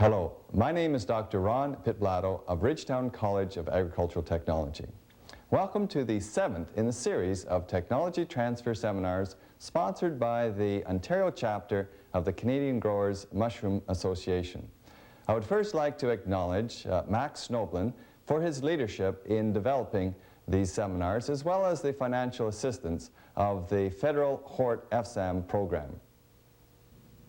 Hello, my name is Dr. Ron Pitblado of Ridgetown College of Agricultural Technology. Welcome to the 7th in the series of technology transfer seminars sponsored by the Ontario chapter of the Canadian Growers Mushroom Association. I would first like to acknowledge Max Snoblin for his leadership in developing these seminars, as well as the financial assistance of the Federal Hort FSAM program.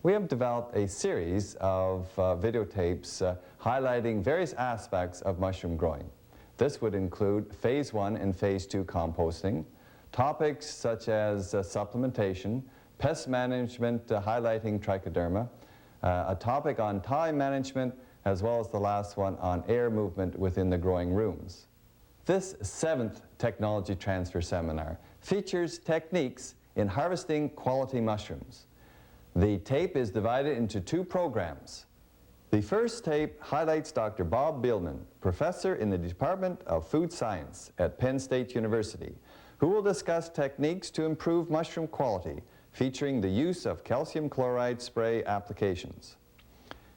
We have developed a series of videotapes highlighting various aspects of mushroom growing. This would include Phase 1 and Phase 2 composting, topics such as supplementation, pest management highlighting trichoderma, a topic on time management, as well as the last one on air movement within the growing rooms. This 7th technology transfer seminar features techniques in harvesting quality mushrooms. The tape is divided into 2 programs. The first tape highlights Dr. Bob Bielman, professor in the Department of Food Science at Penn State University, who will discuss techniques to improve mushroom quality, featuring the use of calcium chloride spray applications.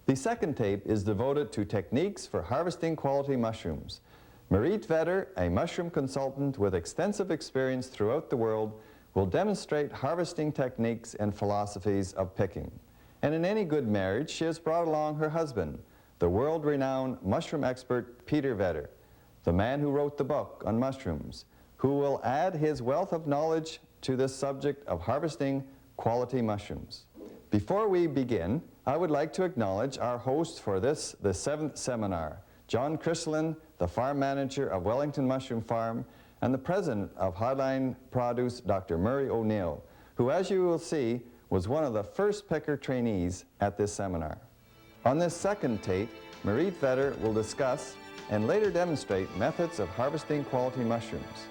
The second tape is devoted to techniques for harvesting quality mushrooms. Mariet Vedder, a mushroom consultant with extensive experience throughout the world, will demonstrate harvesting techniques and philosophies of picking. And in any good marriage, she has brought along her husband, the world-renowned mushroom expert Peter Vedder, the man who wrote the book on mushrooms, who will add his wealth of knowledge to this subject of harvesting quality mushrooms. Before we begin, I would like to acknowledge our host for the 7th seminar, John Chrystalin, the farm manager of Wellington Mushroom Farm, and the president of Highline Produce, Dr. Murray O'Neill, who, as you will see, was one of the first picker trainees at this seminar. On this second tape, Mariet Vedder will discuss and later demonstrate methods of harvesting quality mushrooms.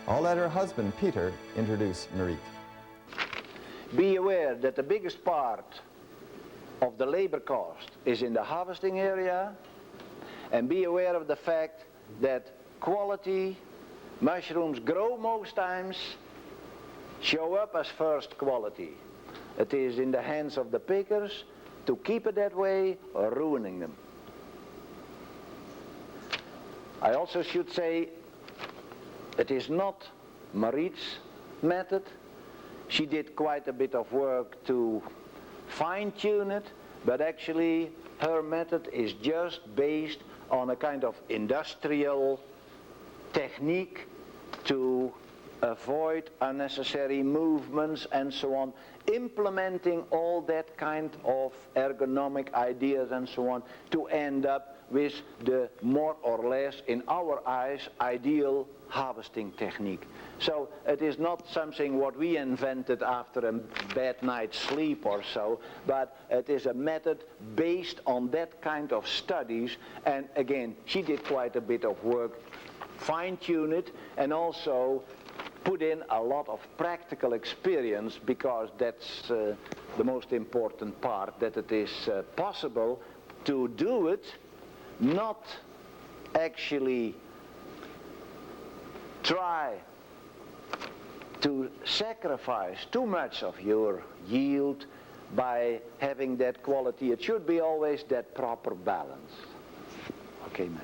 I'll let her husband, Peter, introduce Mariet. Be aware that the biggest part of the labor cost is in the harvesting area, and be aware of the fact that quality mushrooms grow most times, show up as first quality. It is in the hands of the pickers to keep it that way or ruining them. I also should say it is not Mariet's method. She did quite a bit of work to fine-tune it, but actually her method is just based on a kind of industrial technique to avoid unnecessary movements and so on, implementing all that kind of ergonomic ideas and so on to end up with the more or less, in our eyes, ideal harvesting technique. So it is not something what we invented after a bad night's sleep or so, but it is a method based on that kind of studies, and again, she did quite a bit of work, fine-tune it, and also put in a lot of practical experience, because that's the most important part, that it is possible to do it, not actually try to sacrifice too much of your yield by having that quality. It should be always that proper balance. Okay, mate.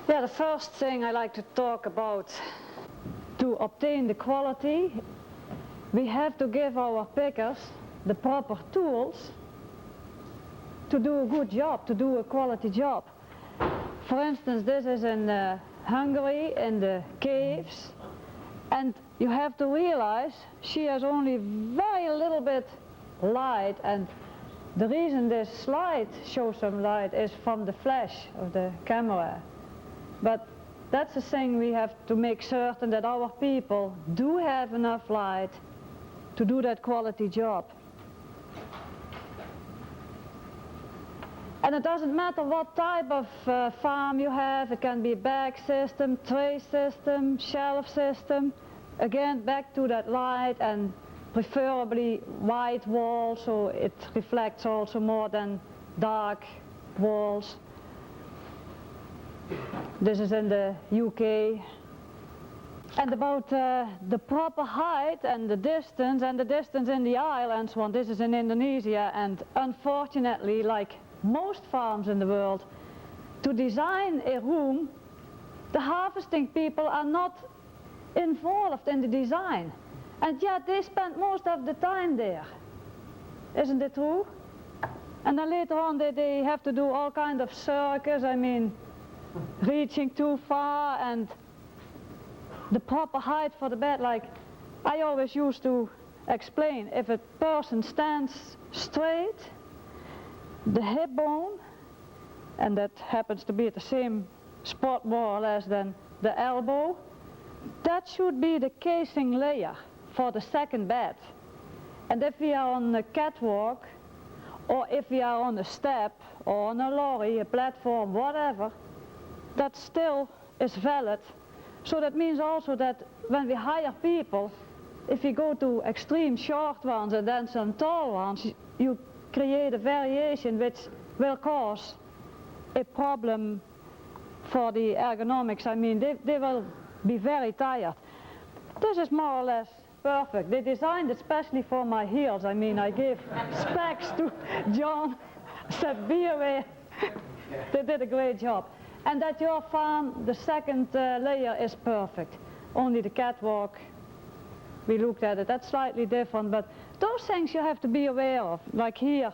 Yeah, the first thing I like to talk about, to obtain the quality, we have to give our pickers the proper tools to do a good job, to do a quality job. For instance, this is in Hungary, in the caves, and you have to realize she has only very little bit light, and the reason this slide shows some light is from the flash of the camera. But that's the thing, we have to make certain that our people do have enough light to do that quality job. And it doesn't matter what type of farm you have. It can be bag system, tray system, shelf system. Again, back to that light, and preferably white walls, so it reflects also more than dark walls. This is in the UK. And about the proper height and the distance in the islands, well, this is in Indonesia, and unfortunately, like most farms in the world, to design a room, the harvesting people are not involved in the design, and yet they spend most of the time there. Isn't it true? And then later on they have to do all kind of circus, I mean, reaching too far, and the proper height for the bed. Like I always used to explain, if a person stands straight, the hip bone, and that happens to be at the same spot more or less than the elbow, that should be the casing layer for the second bed. And if we are on a catwalk, or if we are on a step, or on a lorry, a platform, whatever, that still is valid. So that means also that when we hire people, if you go to extreme short ones and then some tall ones, you create a variation which will cause a problem for the ergonomics. I mean, they will be very tired. This is more or less perfect. They designed it especially for my heels. I mean, I gave specs to John, said be aware. They did a great job. And at your farm, the second layer is perfect. Only the catwalk, we looked at it, that's slightly different, but those things you have to be aware of. Like here,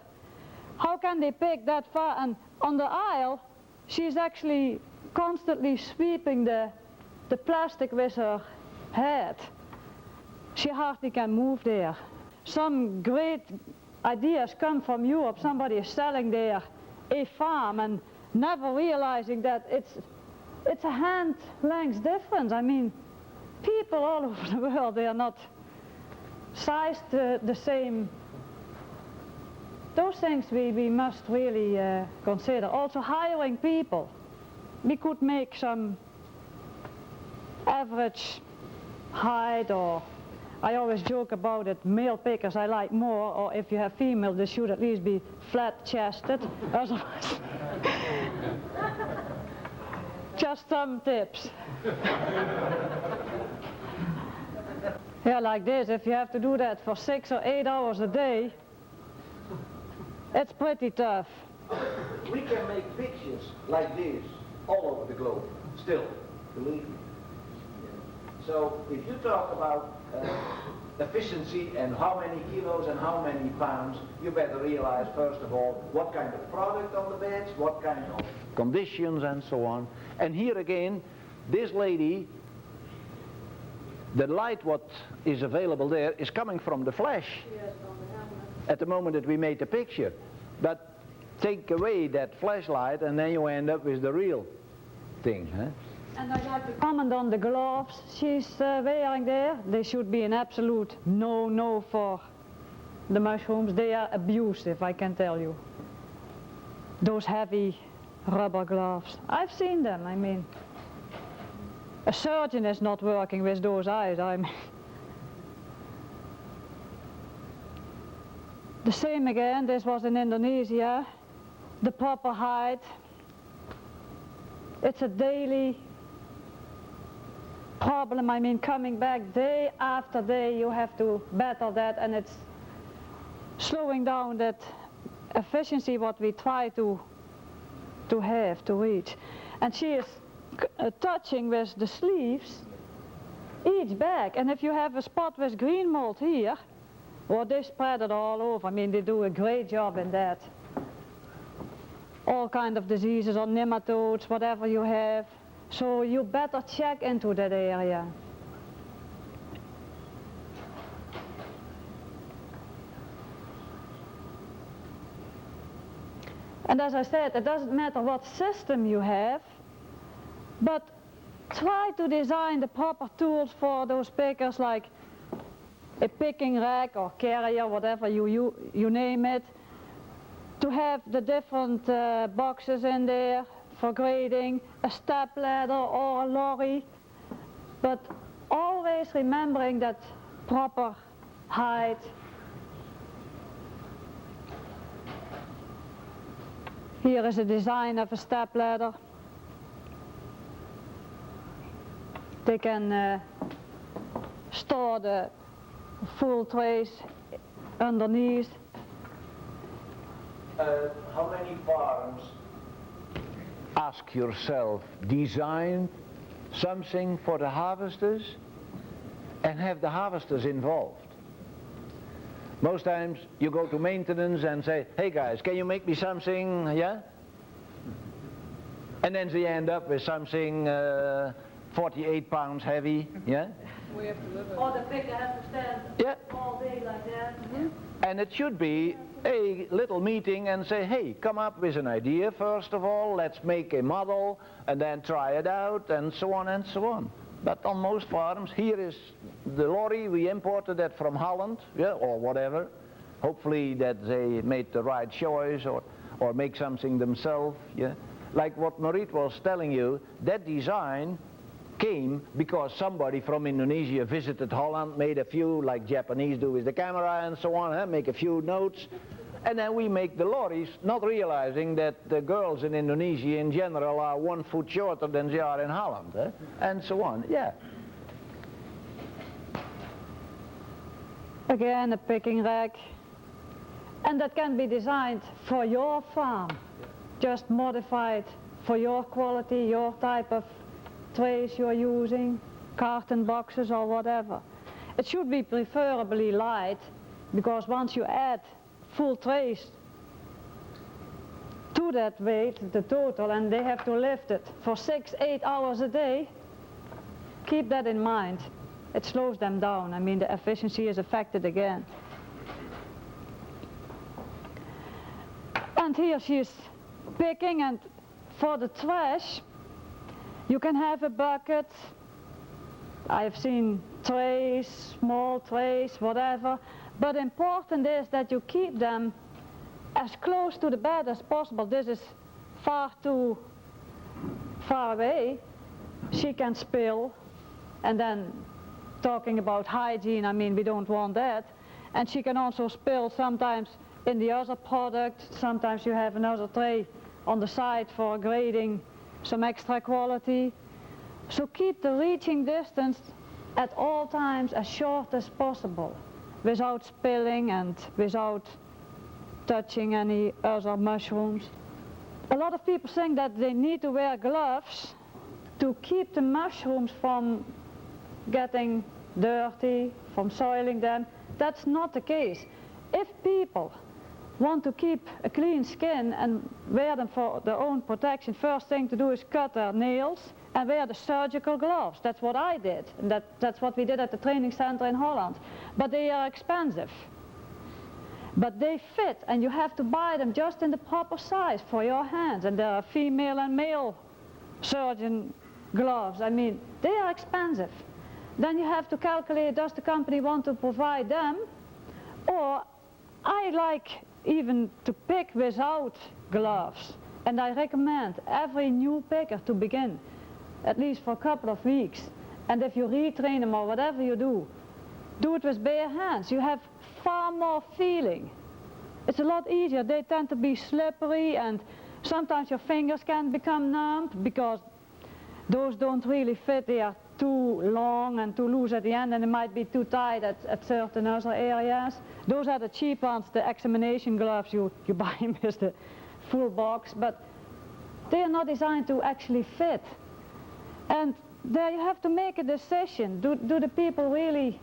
how can they pick that far? And on the aisle, she's actually constantly sweeping the plastic with her head. She hardly can move there. Some great ideas come from Europe. Somebody is selling there a farm and never realizing that it's a hand length difference. I mean, people all over the world, they are not sized the same. Those things we must really consider. Also hiring people. We could make some average height, or I always joke about it, male pickers I like more, or if you have female, they should at least be flat-chested. Otherwise, just some tips. Yeah, like this, if you have to do that for 6 or 8 hours a day, it's pretty tough. We can make pictures like this all over the globe, still, believe me. So if you talk about efficiency and how many kilos and how many pounds, you better realize first of all what kind of product on the beds, what kind of conditions and so on. And here again, this lady, the light what is available there is coming from the flash at the moment that we made the picture. But take away that flashlight and then you end up with the real thing. Huh? And I'd like to comment on the gloves she's wearing there. They should be an absolute no-no for the mushrooms. They are abusive, I can tell you. Those heavy rubber gloves. I've seen them, I mean. A surgeon is not working with those eyes, I mean. The same again, this was in Indonesia. The proper height. It's a daily problem. I mean, coming back day after day, you have to battle that, and it's slowing down that efficiency what we try to reach. And she is touching with the sleeves each bag, and if you have a spot with green mold here, well, they spread it all over. I mean, they do a great job in that. All kind of diseases or nematodes, whatever you have. So you better check into that area. And as I said, it doesn't matter what system you have, but try to design the proper tools for those pickers, like a picking rack or carrier, whatever you name it, to have the different boxes in there for grading, a step ladder or a lorry, but always remembering that proper height. Here is a design of a step ladder. They can store the full trays underneath. How many farms, ask yourself, design something for the harvesters and have the harvesters involved? Most times you go to maintenance and say, hey guys, can you make me something, yeah? And then they end up with something 48 pounds heavy, yeah? We have to live or the picker has to stand all day like that. Mm-hmm. And it should be a little meeting and say, hey, come up with an idea first of all, let's make a model and then try it out and so on and so on. But on most farms, here is the lorry, we imported that from Holland, yeah, or whatever. Hopefully that they made the right choice or make something themselves, yeah. Like what Marit was telling you, that design came because somebody from Indonesia visited Holland, made a few, like Japanese do with the camera and so on, make a few notes, and then we make the lorries, not realizing that the girls in Indonesia in general are 1 foot shorter than they are in Holland, and so on, yeah. Again, a picking rack, and that can be designed for your farm, just modified for your quality, your type of trays you're using, carton boxes or whatever. It should be preferably light, because once you add full trays to that weight, the total, and they have to lift it for 6-8 hours a day, keep that in mind. It slows them down. I mean, the efficiency is affected again. And here she's picking, and for the trash, you can have a bucket. I've seen trays, small trays, whatever. But important is that you keep them as close to the bed as possible. This is far too far away. She can spill. And then talking about hygiene, I mean, we don't want that. And she can also spill sometimes in the other product. Sometimes you have another tray on the side for grading some extra quality. So keep the reaching distance at all times as short as possible, without spilling and without touching any other mushrooms. A lot of people think that they need to wear gloves to keep the mushrooms from getting dirty, from soiling them. That's not the case. If people want to keep a clean skin and wear them for their own protection, first thing to do is cut their nails and wear the surgical gloves. That's what I did, and that's what we did at the training center in Holland. But they are expensive. But they fit, and you have to buy them just in the proper size for your hands. And there are female and male surgeon gloves. I mean, they are expensive. Then you have to calculate, does the company want to provide them? Or I like even to pick without gloves. And I recommend every new picker to begin, at least for a couple of weeks. And if you retrain them or whatever you do it with bare hands. You have far more feeling. It's a lot easier. They tend to be slippery, and sometimes your fingers can become numb because those don't really fit. They are too long and too loose at the end, and they might be too tight at certain other areas. Those are the cheap ones, the examination gloves you buy with the full box, but they are not designed to actually fit. And there you have to make a decision. Do the people really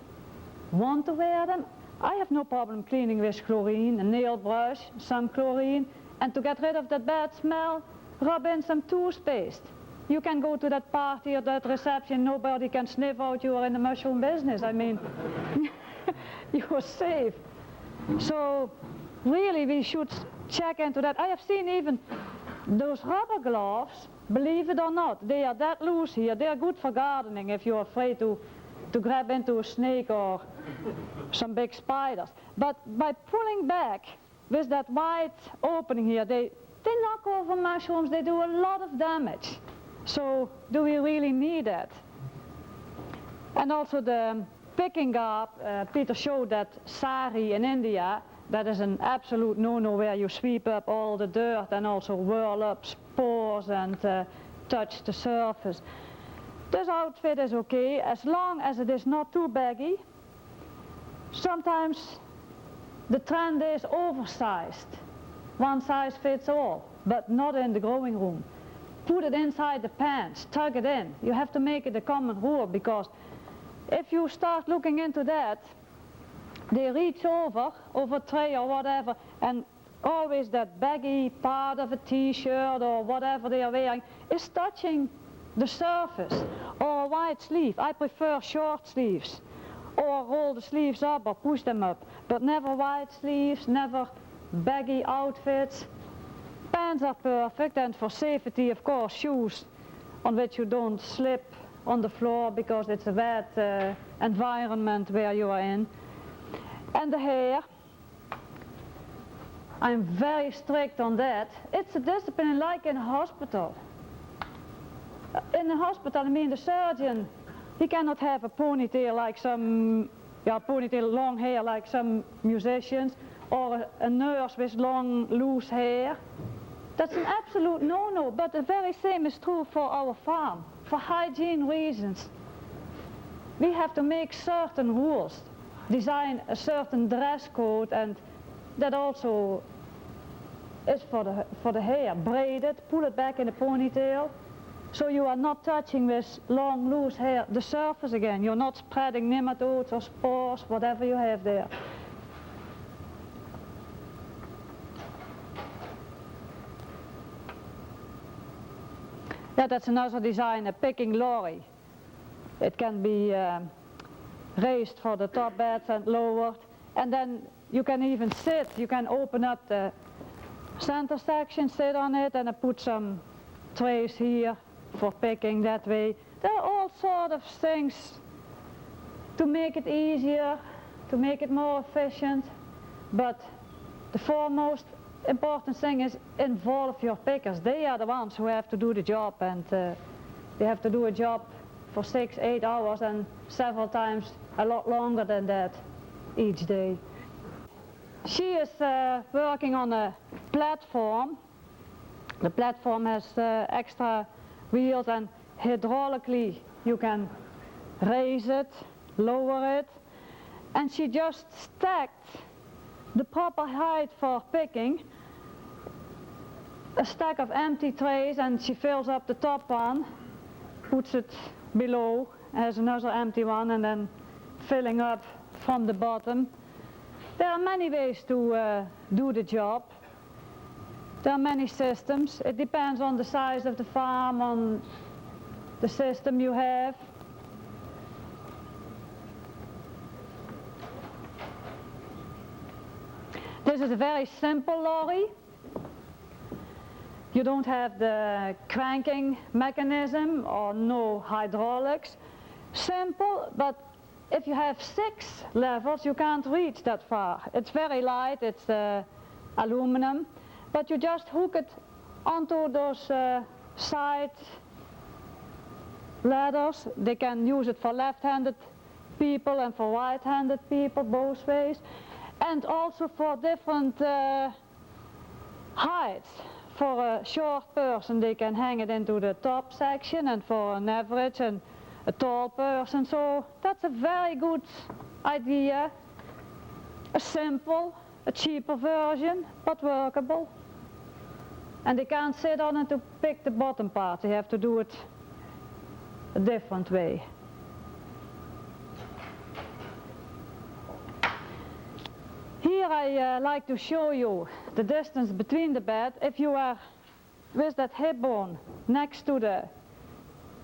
want to wear them? I have no problem cleaning with chlorine, a nail brush, some chlorine, and to get rid of that bad smell, rub in some toothpaste. You can go to that party or that reception, nobody can sniff out you are in the mushroom business. I mean, you are safe. So really we should check into that. I have seen even those rubber gloves, believe it or not, they are that loose here. They are good for gardening if you're afraid to grab into a snake or some big spiders. But by pulling back with that wide opening here, they knock over mushrooms, they do a lot of damage. So do we really need that? And also the picking garb, Peter showed that sari in India, that is an absolute no-no, where you sweep up all the dirt and also whirl up spores and touch the surface. This outfit is okay as long as it is not too baggy. Sometimes the trend is oversized. One size fits all, but not in the growing room. Put it inside the pants, tuck it in. You have to make it a common rule, because if you start looking into that, they reach over tray or whatever, and always that baggy part of a t-shirt or whatever they are wearing is touching the surface. Or a wide sleeve. I prefer short sleeves. Or roll the sleeves up or push them up. But never wide sleeves, never baggy outfits. Pants are perfect, and for safety, of course, shoes on which you don't slip on the floor because it's a wet environment where you are in. And the hair, I'm very strict on that. It's a discipline like in a hospital. In a hospital, I mean, the surgeon, he cannot have a ponytail like some, ponytail, long hair like some musicians, or a nurse with long, loose hair. That's an absolute no-no, but the very same is true for our farm, for hygiene reasons. We have to make certain rules, design a certain dress code, and that also is for the hair. Braid it, pull it back in a ponytail, so you are not touching with long, loose hair the surface again. You're not spreading nematodes or spores, whatever you have there. Yeah, that's another design, a picking lorry. It can be raised for the top beds and lowered, and then you can even sit. You can open up the center section, sit on it, and put some trays here for picking that way. There are all sorts of things to make it easier, to make it more efficient, but the foremost important thing is involve your pickers. They are the ones who have to do the job, and they have to do a job for 6-8 hours and several times a lot longer than that each day. She is working on a platform. The platform has extra wheels, and hydraulically you can raise it, lower it, and she just stacked the proper height for picking, a stack of empty trays, and she fills up the top one, puts it below, has another empty one, and then filling up from the bottom. There are many ways to do the job. There are many systems. It depends on the size of the farm, on the system you have. This is a very simple lorry. You don't have the cranking mechanism or no hydraulics. Simple, but if you have 6 levels, you can't reach that far. It's very light, it's aluminum, but you just hook it onto those side ladders. They can use it for left-handed people and for right-handed people, both ways, and also for different heights. For a short person, they can hang it into the top section, and for an average and a tall person. So that's a very good idea. A simple, a cheaper version, but workable. And they can't sit on it to pick the bottom part. They have to do it a different way. Here I like to show you the distance between the bed. If you are with that hip bone next to the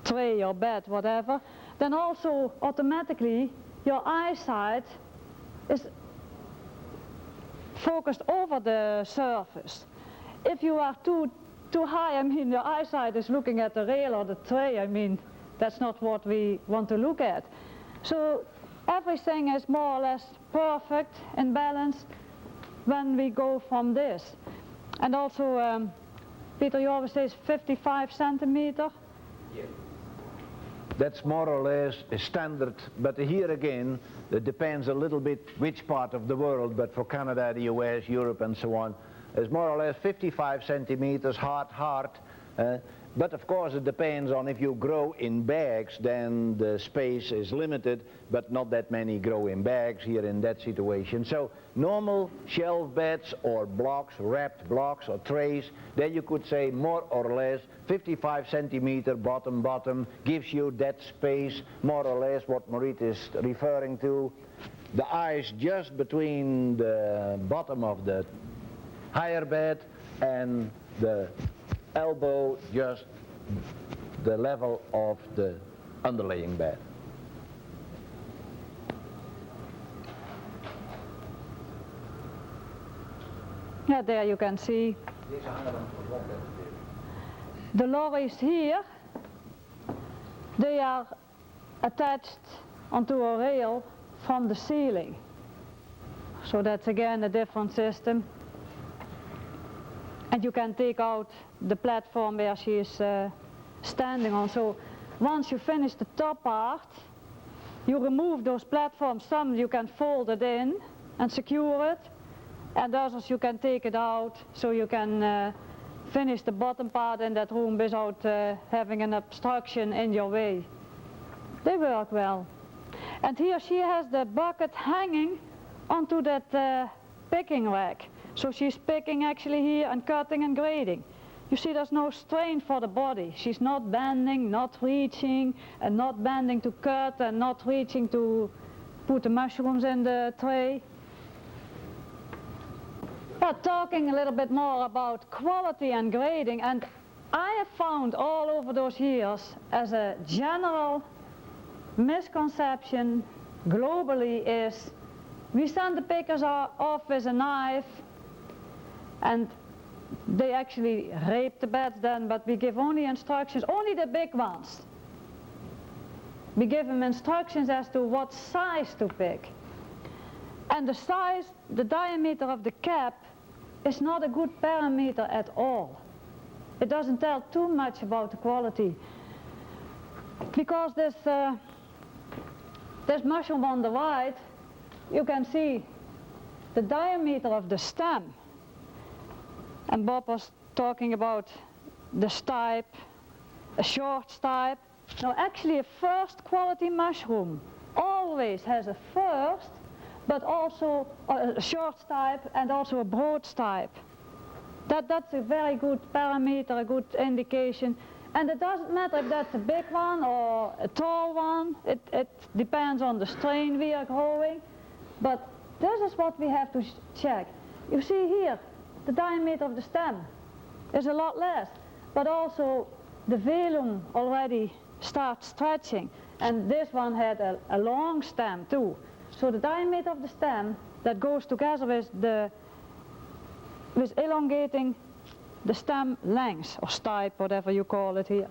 tray or bed, whatever, then also automatically your eyesight is focused over the surface. If you are too high, I mean, your eyesight is looking at the rail or the tray. I mean, that's not what we want to look at. So everything is more or less perfect in balance when we go from this. And also, Peter, you always say 55 centimeter? Yeah. That's more or less a standard, but here again, it depends a little bit which part of the world, but for Canada, the US, Europe, and so on, it's more or less 55 centimeters hard, But of course it depends on if you grow in bags, then the space is limited, but not that many grow in bags here in that situation. So normal shelf beds or blocks, wrapped blocks or trays, then you could say more or less 55 centimeter bottom gives you that space, more or less what Marit is referring to. The ice just between the bottom of the higher bed and the elbow just the level of the underlaying bed. Yeah, there you can see the lorries here. They are attached onto a rail from the ceiling. So that's again a different system. And you can take out the platform where she is standing on. So once you finish the top part, you remove those platforms. Some you can fold it in and secure it, and others you can take it out so you can finish the bottom part in that room without having an obstruction in your way. They work well. And here she has the bucket hanging onto that picking rack. So she's picking actually here and cutting and grading. You see there's no strain for the body. She's not bending, not reaching, and not bending to cut and not reaching to put the mushrooms in the tray. But talking a little bit more about quality and grading, and I have found all over those years as a general misconception globally is we send the pickers off with a knife, and they actually rape the beds then, but we give only instructions, only the big ones. We give them instructions as to what size to pick. And the size, the diameter of the cap is not a good parameter at all. It doesn't tell too much about the quality. Because this mushroom on the right, you can see the diameter of the stem. And Bob was talking about the stipe, a short stipe. Now actually a first quality mushroom always has a first, but also a short stipe and also a broad stipe. That's a very good parameter, a good indication. And it doesn't matter if that's a big one or a tall one. It depends on the strain we are growing. But this is what we have to check. You see here, the diameter of the stem is a lot less, but also the velum already starts stretching, and this one had a long stem too. So the diameter of the stem that goes together with elongating the stem length, or stipe, whatever you call it here.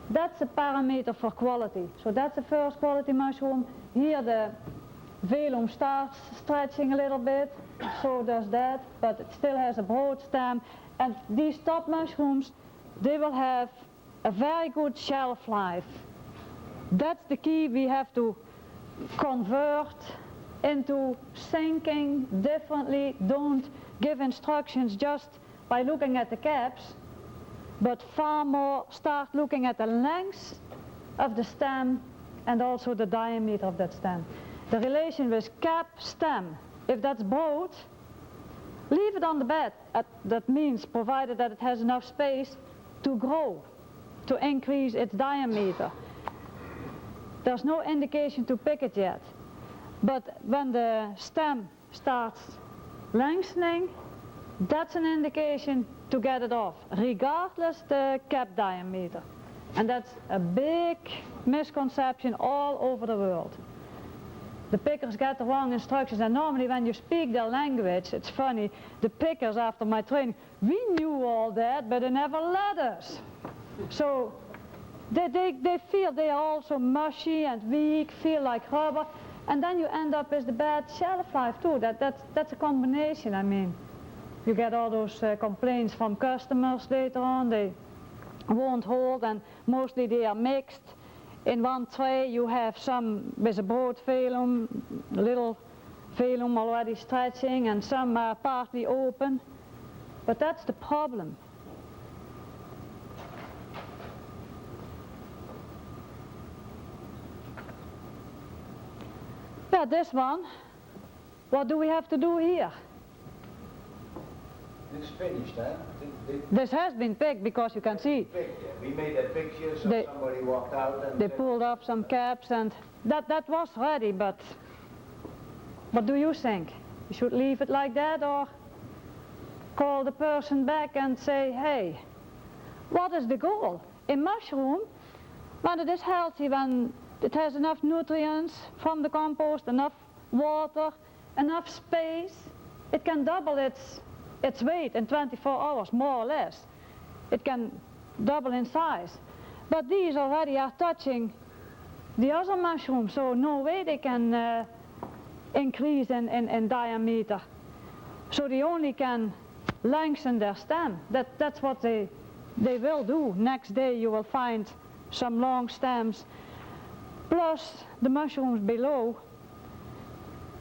That's a parameter for quality. So that's the first quality mushroom. Here the velum starts stretching a little bit, so does that, but it still has a broad stem. And these top mushrooms, they will have a very good shelf life. That's the key we have to convert into thinking differently. Don't give instructions just by looking at the caps, but far more start looking at the length of the stem and also the diameter of that stem. The relation with cap, stem, if that's broad, leave it on the bed. That means provided that it has enough space to grow, to increase its diameter. There's no indication to pick it yet. But when the stem starts lengthening, that's an indication to get it off, regardless the cap diameter. And that's a big misconception all over the world. The pickers get the wrong instructions, and normally when you speak their language, it's funny, the pickers after my training, we knew all that, but they never let us. So they feel they are also mushy and weak, feel like rubber, and then you end up with the bad shelf life too. That's a combination. I mean, you get all those complaints from customers later on, they won't hold, and mostly they are mixed. In one tray you have some with a broad velum, a little velum already stretching, and some are partly open. But that's the problem. But this one, what do we have to do here? This is finished, huh? This has been picked because you can see We made a picture, so They- somebody walked out and they said, pulled up some caps and that was ready, but what do you think? You should leave it like that or call the person back and say, hey, what is the goal? In mushroom, when it is healthy, when it has enough nutrients from the compost, enough water, enough space, it can double its weight in 24 hours, more or less. It can double in size. But these already are touching the other mushrooms, so no way they can increase in diameter. So they only can lengthen their stem. That's what they will do. Next day you will find some long stems. Plus the mushrooms below,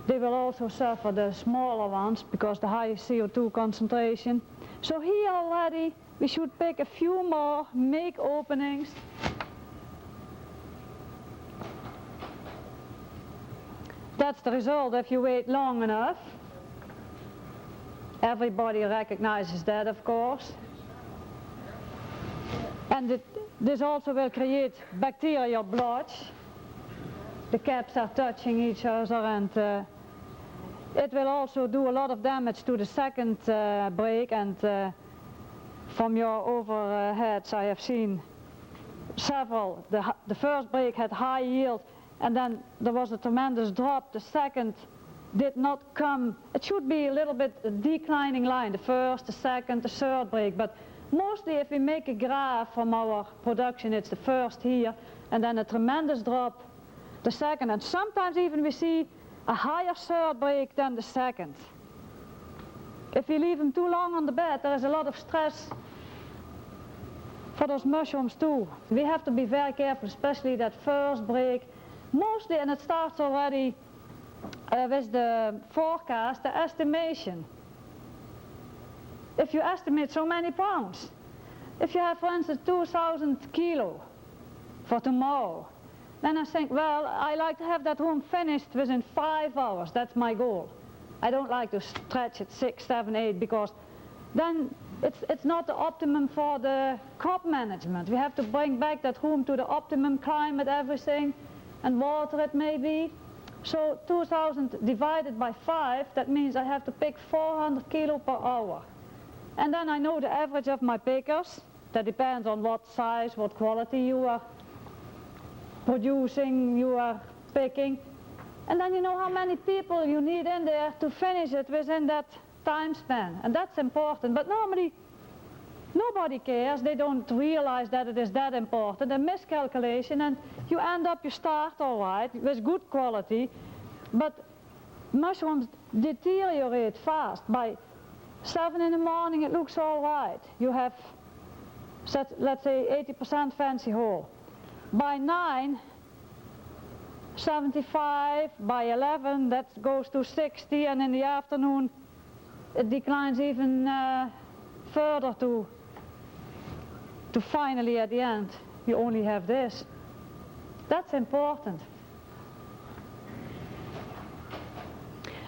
they will also suffer the smaller ones because the high CO2 concentration. So here already we should pick a few more, make openings. That's the result if you wait long enough. Everybody recognizes that, of course. And this also will create bacterial blotch. The caps are touching each other, and it will also do a lot of damage to the second break. And from your overheads I have seen several. The first break had high yield, and then there was a tremendous drop. The second did not come. It should be a little bit a declining line, the first, the second, the third break. But mostly if we make a graph from our production, it's the first here, and then a tremendous drop the second, and sometimes even we see a higher third break than the second. If we leave them too long on the bed, there is a lot of stress for those mushrooms too. We have to be very careful, especially that first break. Mostly, and it starts already with the forecast, the estimation. If you estimate so many pounds, if you have, for instance, 2,000 kilo for tomorrow, then I think, well, I like to have that room finished within 5 hours. That's my goal. I don't like to stretch it 6, 7, 8, because then it's not the optimum for the crop management. We have to bring back that room to the optimum climate, everything, and water it maybe. So 2,000 divided by 5, that means I have to pick 400 kilo per hour. And then I know the average of my pickers. That depends on what size, what quality you are producing, you are picking. And then you know how many people you need in there to finish it within that time span. And that's important. But normally, nobody cares. They don't realize that it is that important. A miscalculation, and you end up, you start all right, with good quality. But mushrooms deteriorate fast. By 7 in the morning, it looks all right. You have, let's say, 80% fancy whole. By 9, 75, by 11, that goes to 60, and in the afternoon, it declines even further to finally, at the end, you only have this. That's important.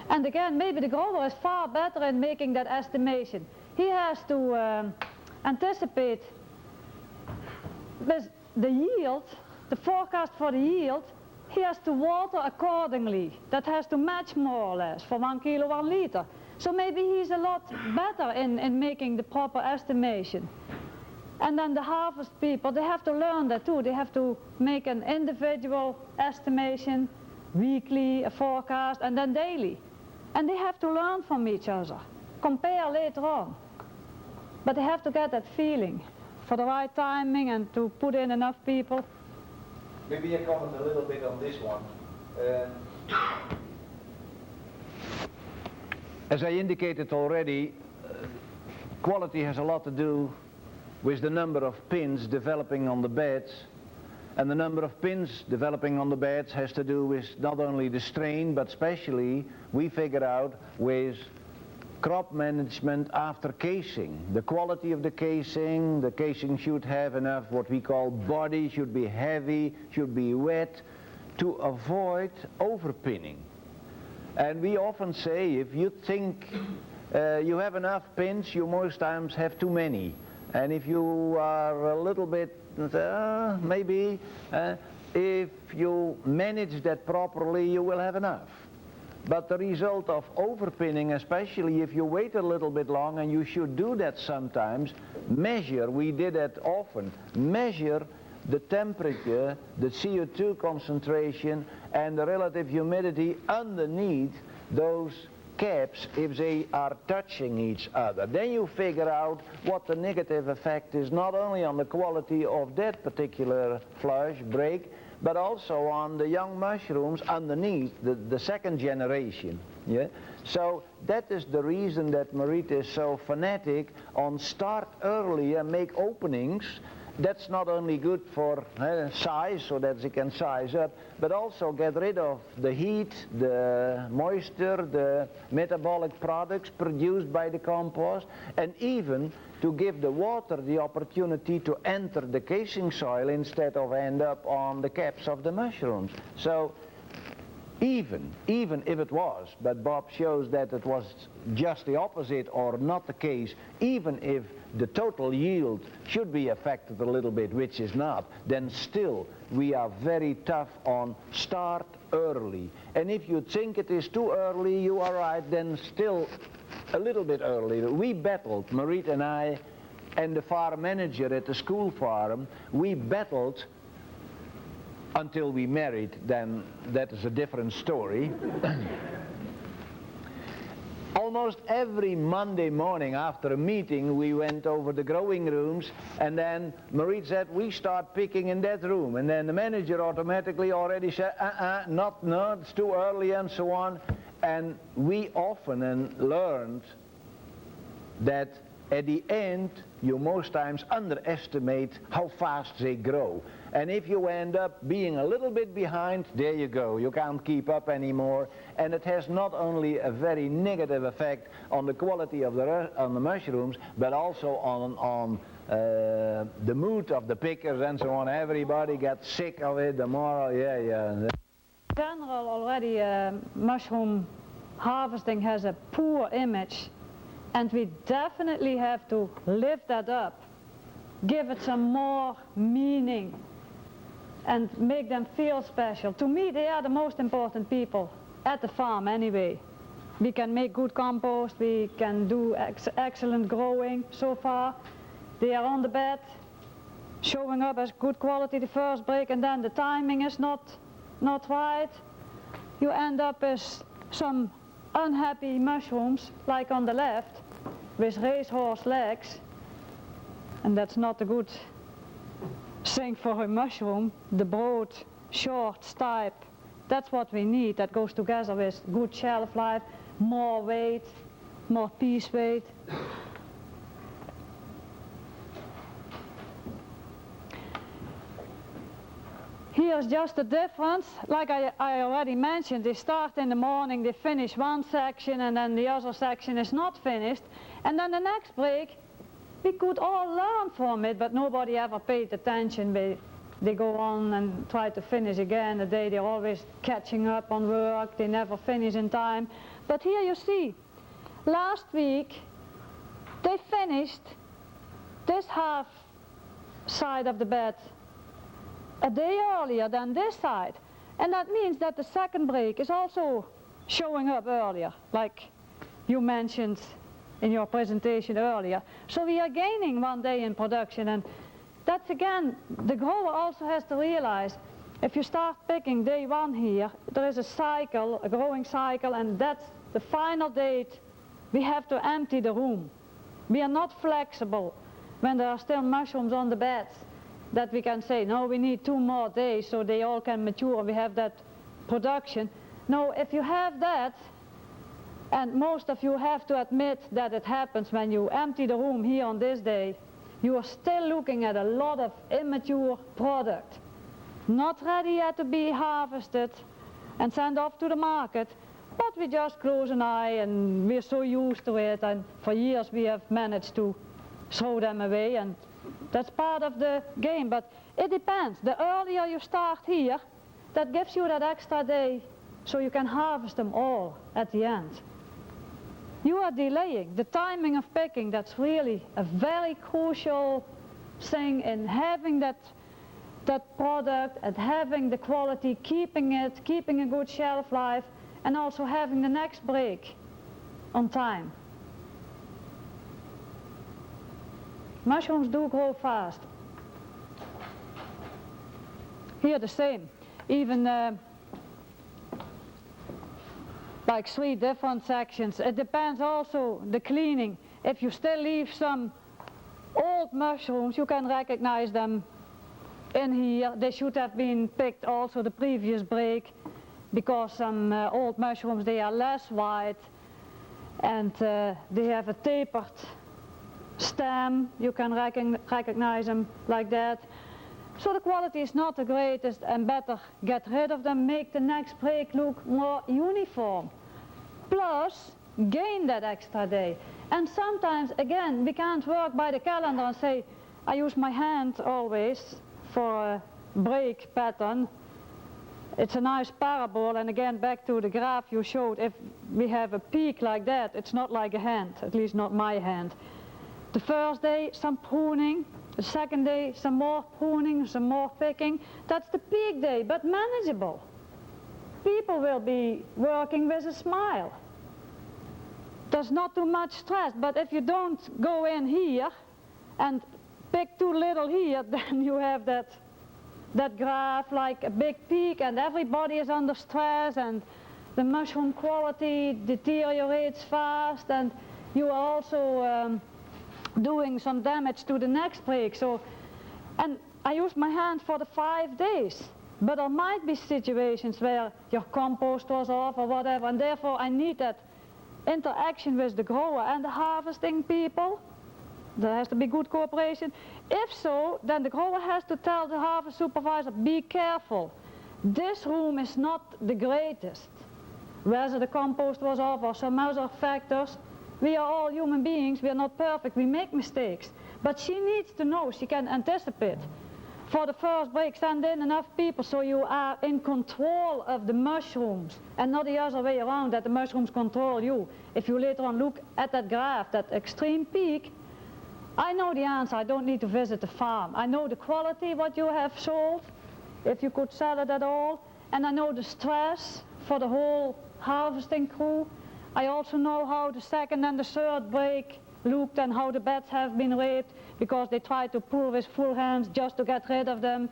And again, maybe the grower is far better in making that estimation. He has to anticipate with the yield, the forecast for the yield. He has to water accordingly. That has to match more or less for 1 kilo, 1 liter. So maybe he's a lot better in making the proper estimation. And then the harvest people, they have to learn that too. They have to make an individual estimation, weekly, a forecast, and then daily. And they have to learn from each other, compare later on. But they have to get that feeling for the right timing and to put in enough people. Maybe I comment a little bit on this one. As I indicated already, quality has a lot to do with the number of pins developing on the beds, and the number of pins developing on the beds has to do with not only the strain, but especially we figure out with crop management after casing. The quality of the casing should have enough what we call body, should be heavy, should be wet, to avoid overpinning. And we often say, if you think you have enough pins, you most times have too many. And if you are a little bit, maybe, if you manage that properly, you will have enough. But the result of overpinning, especially if you wait a little bit long, and you should do that sometimes, measure, we did that often, measure the temperature, the CO2 concentration, and the relative humidity underneath those caps if they are touching each other. Then you figure out what the negative effect is, not only on the quality of that particular flush break, but also on the young mushrooms underneath, the second generation. Yeah? So that is the reason that Mariet is so fanatic on start early and make openings. That's not only good for size, so that they can size up, but also get rid of the heat, the moisture, the metabolic products produced by the compost, and even to give the water the opportunity to enter the casing soil instead of end up on the caps of the mushrooms. So even if it was, but Bob shows that it was just the opposite or not the case, even if the total yield should be affected a little bit, which is not, then still we are very tough on start early. And if you think it is too early, you are right, then still a little bit early. We battled, Mariet and I, and the farm manager at the school farm, we battled until we married. Then that is a different story. Almost every Monday morning after a meeting we went over the growing rooms, and then Mariet said, we start picking in that room, and then the manager automatically already said, no, it's too early, and so on. And we often learned that at the end you most times underestimate how fast they grow. And if you end up being a little bit behind, there you go, you can't keep up anymore. And it has not only a very negative effect on the quality of the mushrooms, but also on the mood of the pickers and so on. Everybody gets sick of it, the more, yeah. In general, already mushroom harvesting has a poor image, and we definitely have to lift that up, give it some more meaning, and make them feel special. To me, they are the most important people at the farm anyway. We can make good compost, we can do excellent growing so far. They are on the bed, showing up as good quality the first break, and then the timing is not right. You end up with some unhappy mushrooms, like on the left, with racehorse legs, and that's not a good thing for a mushroom. The broad, short stipe, that's what we need. That goes together with good shelf life, more weight, more piece weight. Here's just the difference. Like I already mentioned, they start in the morning, they finish one section, and then the other section is not finished. And then the next break, we could all learn from it, but nobody ever paid attention. They go on and try to finish again. The day they're always catching up on work, they never finish in time. But here you see, last week they finished this half side of the bed a day earlier than this side. And that means that the second break is also showing up earlier, like you mentioned in your presentation earlier. So we are gaining 1 day in production, and that's again, the grower also has to realize, if you start picking day 1 here, there is a cycle, a growing cycle, and that's the final date. We have to empty the room. We are not flexible when there are still mushrooms on the beds, that we can say, no, we need 2 more days so they all can mature, we have that production. No, if you have that, and most of you have to admit that it happens when you empty the room here on this day, you are still looking at a lot of immature product, not ready yet to be harvested and sent off to the market, but we just close an eye and we're so used to it, and for years we have managed to throw them away, and that's part of the game. But it depends. The earlier you start here, that gives you that extra day so you can harvest them all at the end. You are delaying the timing of picking. That's really a very crucial thing in having that product and having the quality, keeping a good shelf life, and also having the next break on time. Mushrooms do grow fast. Here the same, even like 3 different sections. It depends also the cleaning. If you still leave some old mushrooms, you can recognize them in here. They should have been picked also the previous break, because some old mushrooms, they are less white and they have a tapered stem. You can recognize them like that. So the quality is not the greatest, and better get rid of them, make the next break look more uniform. Plus, gain that extra day. And sometimes, again, we can't work by the calendar and say, I use my hand always for a break pattern. It's a nice parabol, and again, back to the graph you showed, if we have a peak like that, it's not like a hand, at least not my hand. The first day, some pruning. The second day, some more pruning, some more picking. That's the peak day, but manageable. People will be working with a smile. There's not too much stress, but if you don't go in here and pick too little here, then you have that graph like a big peak, and everybody is under stress, and the mushroom quality deteriorates fast, and you are also doing some damage to the next break. So, and I use my hand for the 5 days, but there might be situations where your compost was off or whatever, and therefore I need that interaction with the grower and the harvesting people. There has to be good cooperation. If so, then the grower has to tell the harvest supervisor, be careful, this room is not the greatest. Whether the compost was off or some other factors, we are all human beings, we are not perfect, we make mistakes. But she needs to know, she can anticipate. For the first break, send in enough people so you are in control of the mushrooms, and not the other way around, that the mushrooms control you. If you later on look at that graph, that extreme peak, I know the answer, I don't need to visit the farm. I know the quality, what you have sold, if you could sell it at all, and I know the stress for the whole harvesting crew. I also know how the second and the third break looked and how the beds have been raped, because they tried to pull with full hands just to get rid of them.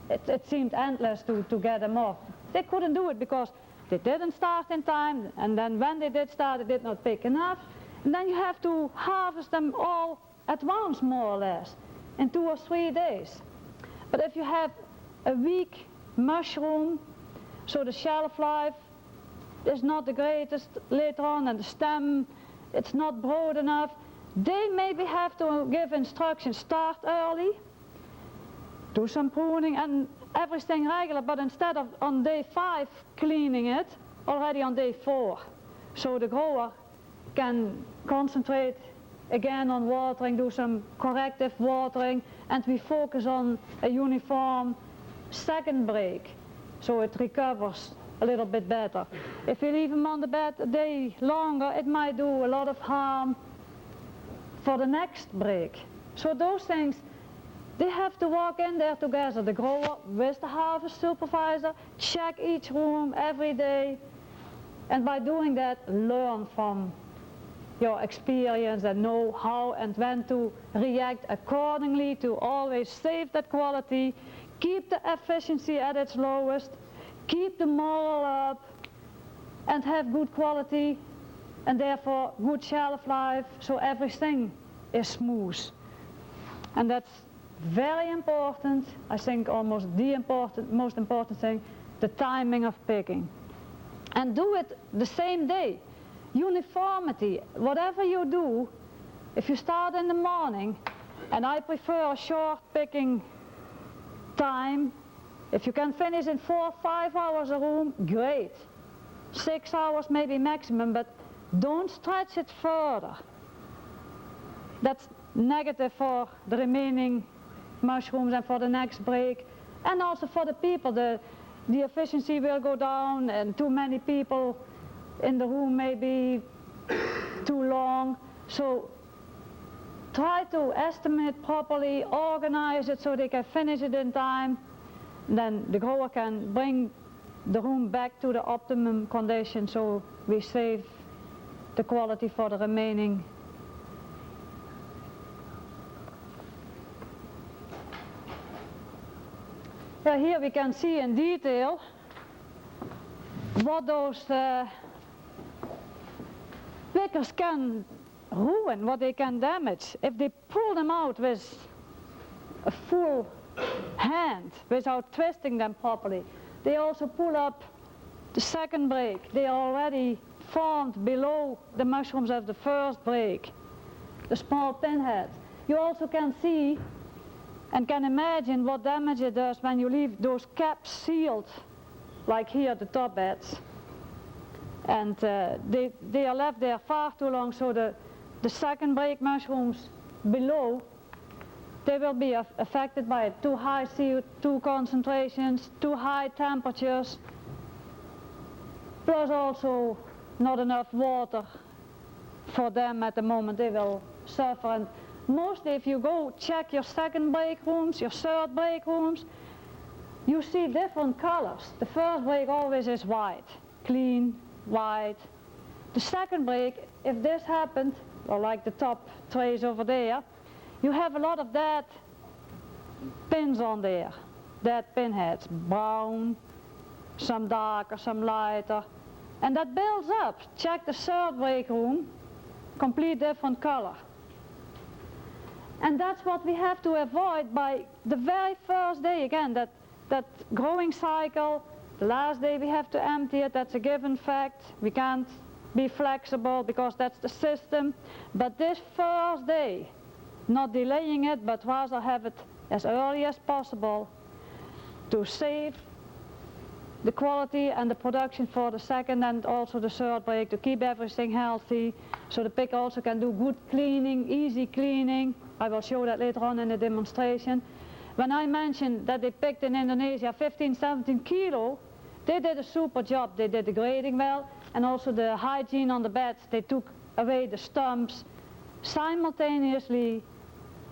It seemed endless to get them off. They couldn't do it because they didn't start in time, and then when they did start, they did not pick enough. And then you have to harvest them all at once, more or less, in 2 or 3 days. But if you have a weak mushroom, so the shelf life is not the greatest later on, and the stem, it's not broad enough, they maybe have to give instructions, start early, do some pruning and everything regular, but instead of on day 5 cleaning it, already on day 4. So the grower can concentrate again on watering, do some corrective watering, and we focus on a uniform second break, so it recovers a little bit better. If you leave them on the bed a day longer, it might do a lot of harm for the next break. So those things, they have to walk in there together, the grower with the harvest supervisor, check each room every day, and by doing that, learn from your experience and know how and when to react accordingly to always save that quality, keep the efficiency at its lowest, keep the moral up, and have good quality, and therefore good shelf life, so everything is smooth. And that's very important, I think almost the most important thing, the timing of picking. And do it the same day. Uniformity, whatever you do, if you start in the morning, and I prefer a short picking time, if you can finish in 4 or 5 hours a room, great. 6 hours maybe maximum, but don't stretch it further. That's negative for the remaining mushrooms and for the next break, and also for the people. the efficiency will go down, and too many people in the room may be too long. So try to estimate properly, organize it so they can finish it in time. Then the grower can bring the room back to the optimum condition, so we save the quality for the remaining. Here we can see in detail what those pickers can ruin, what they can damage. If they pull them out with a full hand without twisting them properly. They also pull up the second break. They are already formed below the mushrooms of the first break, the small pinheads. You also can see and can imagine what damage it does when you leave those caps sealed, like here the top beds. And they are left there far too long, so the second break mushrooms below, they will be affected by too high CO2 concentrations, too high temperatures, plus also not enough water for them at the moment. They will suffer. And mostly if you go check your second break rooms, your third break rooms, you see different colors. The first break always is white, clean, white. The second break, if this happened, or like the top trays over there, you have a lot of dead pins on there, dead pinheads, brown, some darker, some lighter, and that builds up. Check the third break room, complete different color. And that's what we have to avoid by the very first day. Again, that growing cycle, the last day we have to empty it, that's a given fact. We can't be flexible because that's the system. But this first day, not delaying it, but rather have it as early as possible to save the quality and the production for the second and also the third break, to keep everything healthy, so the picker also can do good cleaning, easy cleaning. I will show that later on in the demonstration. When I mentioned that they picked in Indonesia 15, 17 kilo, they did a super job. They did the grading well, and also the hygiene on the beds. They took away the stumps simultaneously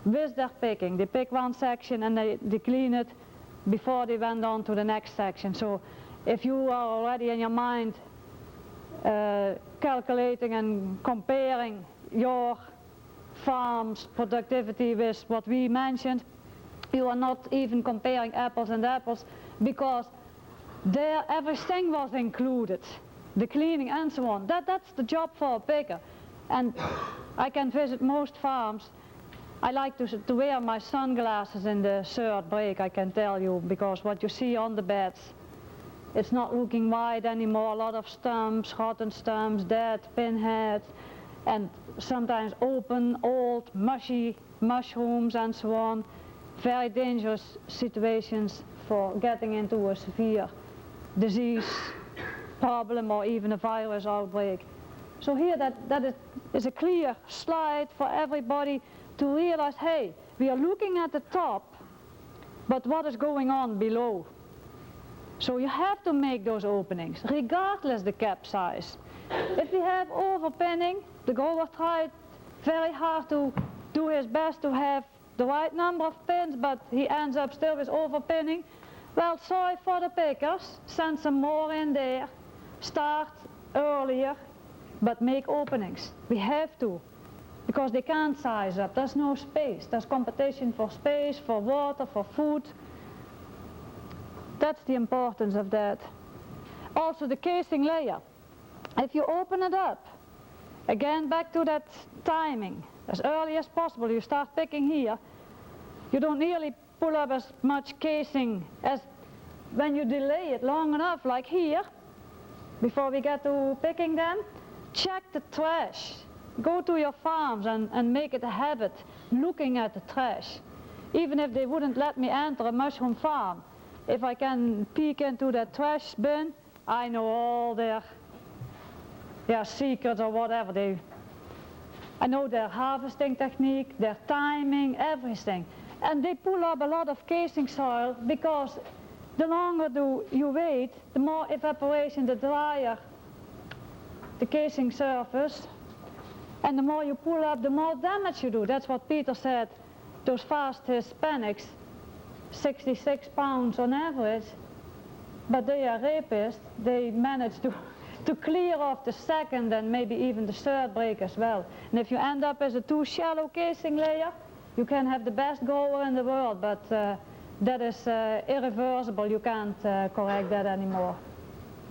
with their picking. They pick one section and they clean it before they went on to the next section. So if you are already in your mind calculating and comparing your farm's productivity with what we mentioned, you are not even comparing apples and apples, because there everything was included, the cleaning and so on. That's the job for a picker. And I can visit most farms. I like to wear my sunglasses in the third break, I can tell you, because what you see on the beds, it's not looking white anymore. A lot of stumps, rotten stumps, dead pinheads, and sometimes open, old, mushy mushrooms and so on. Very dangerous situations for getting into a severe disease problem or even a virus outbreak. So here that is a clear slide for everybody to realize, hey, we are looking at the top, but what is going on below? So you have to make those openings, regardless the cap size. If we have overpinning, the grower tried very hard to do his best to have the right number of pins, but he ends up still with overpinning. Well, sorry for the pickers, send some more in there, start earlier, but make openings. We have to, because they can't size up. There's no space. There's competition for space, for water, for food. That's the importance of that. Also the casing layer. If you open it up, again back to that timing, as early as possible, you start picking here, you don't nearly pull up as much casing as when you delay it long enough, like here, before we get to picking them. Check the trash. Go to your farms and make it a habit, looking at the trash. Even if they wouldn't let me enter a mushroom farm, if I can peek into that trash bin, I know all their secrets or whatever. I know their harvesting technique, their timing, everything. And they pull up a lot of casing soil because the longer you wait, the more evaporation, the drier the casing surface, and the more you pull up, the more damage you do. That's what Peter said, those fast Hispanics, 66 pounds on average, but they are rapists. They manage to clear off the second and maybe even the third break as well. And if you end up as a too shallow casing layer, you can have the best grower in the world, but that is irreversible. You can't correct that anymore.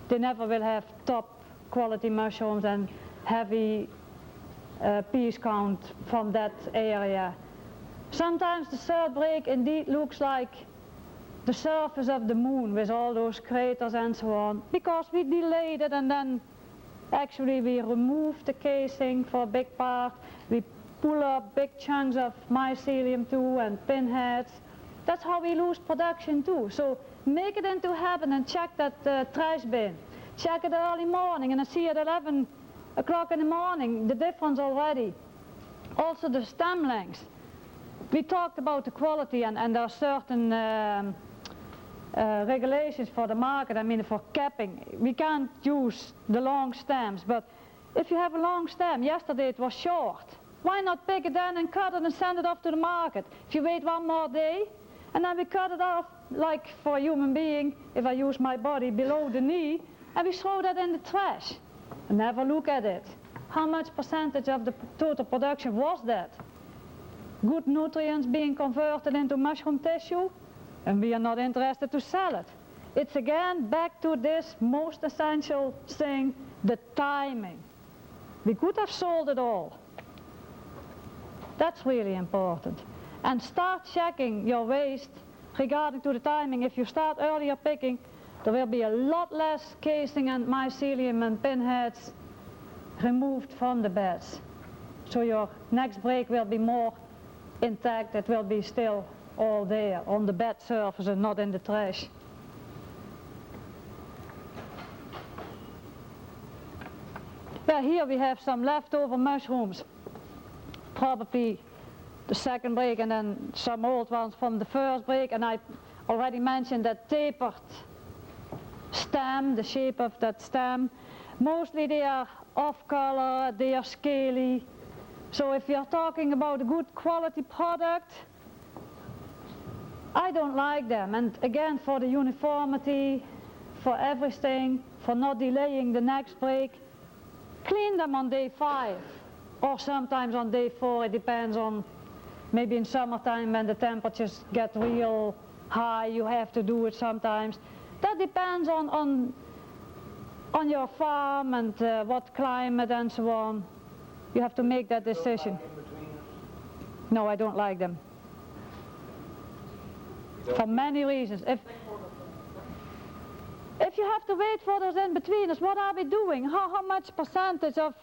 They never will have top quality mushrooms and heavy piece count from that area. Sometimes the third break indeed looks like the surface of the moon with all those craters and so on, because we delayed it and then actually we removed the casing for a big part. We pull up big chunks of mycelium too and pinheads. That's how we lose production too. So make it into a habit and check that trash bin. Check it early morning and I see at 11 o'clock in the morning the difference already. Also the stem length. We talked about the quality and there are certain regulations for the market, I mean for capping. We can't use the long stems, but if you have a long stem, yesterday it was short, why not pick it then and cut it and send it off to the market? If you wait one more day, and then we cut it off, like for a human being, if I use my body below the knee, and we throw that in the trash. And never look at it. How much percentage of the total production was that? Good nutrients being converted into mushroom tissue, and we are not interested to sell it. It's again back to this most essential thing, the timing. We could have sold it all. That's really important. And start checking your waste regarding to the timing. If you start earlier picking, there will be a lot less casing and mycelium and pinheads removed from the beds. So your next break will be more intact, it will be still all there on the bed surface and not in the trash. Well, here we have some leftover mushrooms, probably the second break and then some old ones from the first break, and I already mentioned that tapered stem, the shape of that stem. Mostly they are off color, they are scaly. So if you're talking about a good quality product, I don't like them. And again, for the uniformity, for everything, for not delaying the next break, clean them on day 5 or sometimes on day 4. It depends on, maybe in summertime when the temperatures get real high, you have to do it sometimes. That depends on your farm and what climate and so on. You have to make that decision. No, I don't like them. For many reasons. If you have to wait for those in-betweeners, what are we doing? How much percentage of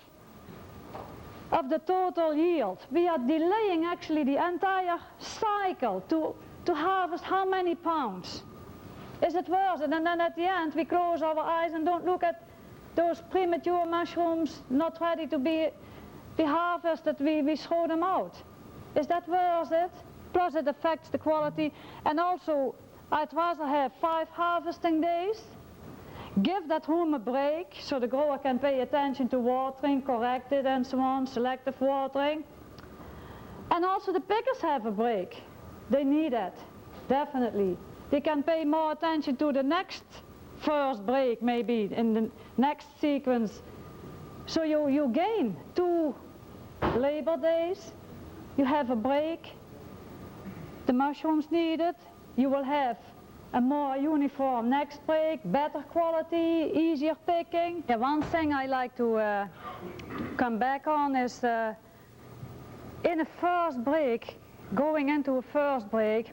the total yield? We are delaying actually the entire cycle to harvest how many pounds? Is it worth it? And then at the end we close our eyes and don't look at those premature mushrooms not ready to be harvested, we throw them out. Is that worth it? Plus it affects the quality, and also I'd rather have 5 harvesting days, give that room a break so the grower can pay attention to watering, correct it and so on, selective watering. And also the pickers have a break. They need it, definitely. They can pay more attention to the next first break maybe in the next sequence. So you gain 2 labor days, you have a break, the mushrooms need it, you will have a more uniform next break, better quality, easier picking. Yeah, one thing I like to come back on is in a first break, going into a first break,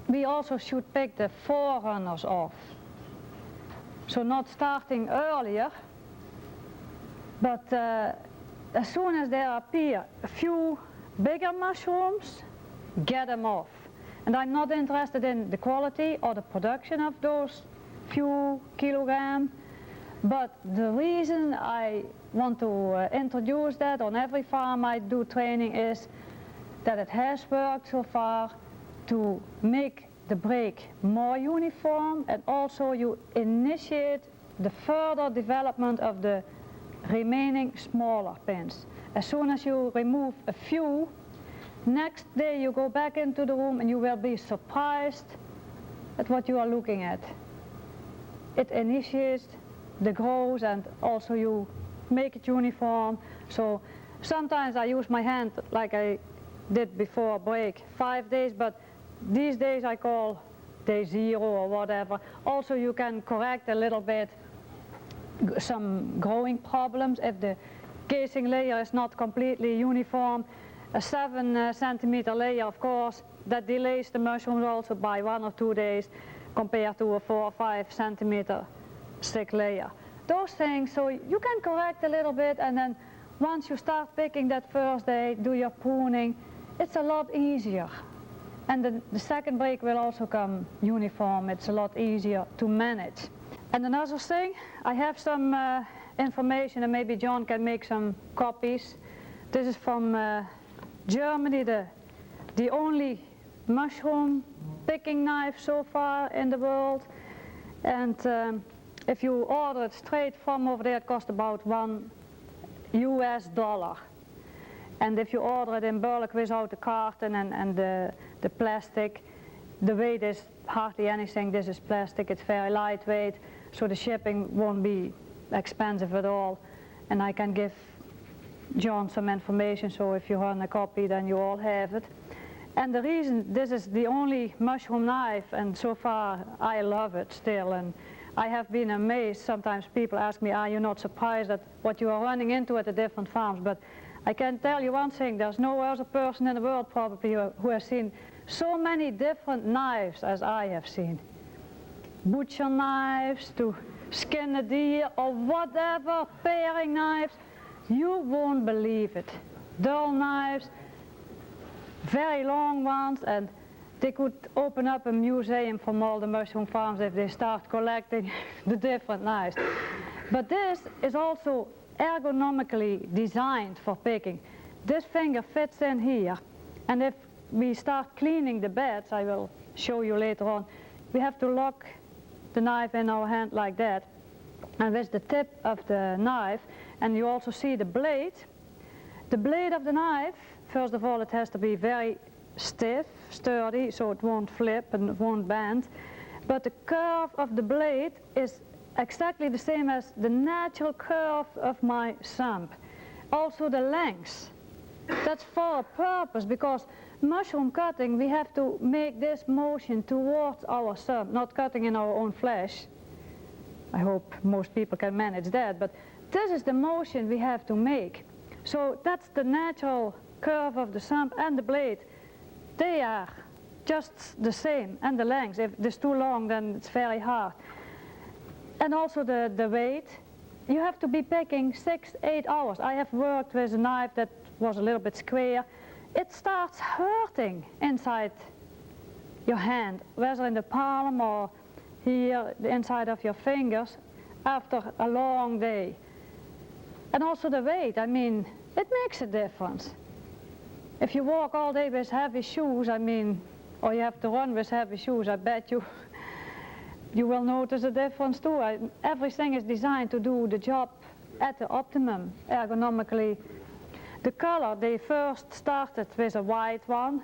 we also should pick the forerunners off. So not starting earlier, but as soon as there appear a few bigger mushrooms, get them off. And I'm not interested in the quality or the production of those few kilograms, but the reason I want to introduce that on every farm I do training is that it has worked so far to make the break more uniform, and also you initiate the further development of the remaining smaller pins. As soon as you remove a few, next day you go back into the room and you will be surprised at what you are looking at. It initiates the growth, and also you make it uniform. So sometimes I use my hand like I did before break 5 days, but these days I call day 0 or whatever. Also you can correct a little bit some growing problems if the casing layer is not completely uniform. A 7 centimeter layer, of course, that delays the mushrooms also by 1 or 2 days compared to a 4 or 5 centimeter thick layer. Those things, so you can correct a little bit, and then once you start picking that first day, do your pruning, it's a lot easier. And the second break will also come uniform. It's a lot easier to manage. And another thing, I have some information, and maybe John can make some copies. This is from Germany, the only mushroom picking knife so far in the world. And if you order it straight from over there, it costs about $1 US. And if you order it in bulk without the carton and the plastic, the weight is hardly anything. This is plastic, it's very lightweight, so the shipping won't be expensive at all. And I can give John some information, so if you want a copy, then you all have it. And the reason this is the only mushroom knife, and so far I love it still, and I have been amazed. Sometimes people ask me, are you not surprised at what you are running into at the different farms? But I can tell you one thing, there's no other person in the world probably who has seen so many different knives as I have seen. Butcher knives to skin a deer or whatever, paring knives, you won't believe it. Dull knives, very long ones, and they could open up a museum from all the mushroom farms if they start collecting the different knives. But this is also ergonomically designed for picking. This finger fits in here, and if we start cleaning the beds, I will show you later on, we have to lock the knife in our hand like that, and with the tip of the knife, and you also see the blade of the knife. First of all, it has to be very stiff, sturdy, so it won't flip and it won't bend, but the curve of the blade is exactly the same as the natural curve of my thumb. Also the length, that's for a purpose, because mushroom cutting, we have to make this motion towards our thumb, not cutting in our own flesh. I hope most people can manage that, but this is the motion we have to make. So that's the natural curve of the thumb and the blade. They are just the same, and the length. If it's too long, then it's very hard. And also the weight. You have to be picking 6-8 hours. I have worked with a knife that was a little bit square. It starts hurting inside your hand, whether in the palm or here, the inside of your fingers, after a long day. And also the weight, I mean, it makes a difference. If you walk all day with heavy shoes, I mean, or you have to run with heavy shoes, I bet you will notice a difference too. Everything is designed to do the job at the optimum, ergonomically. The color, they first started with a white one,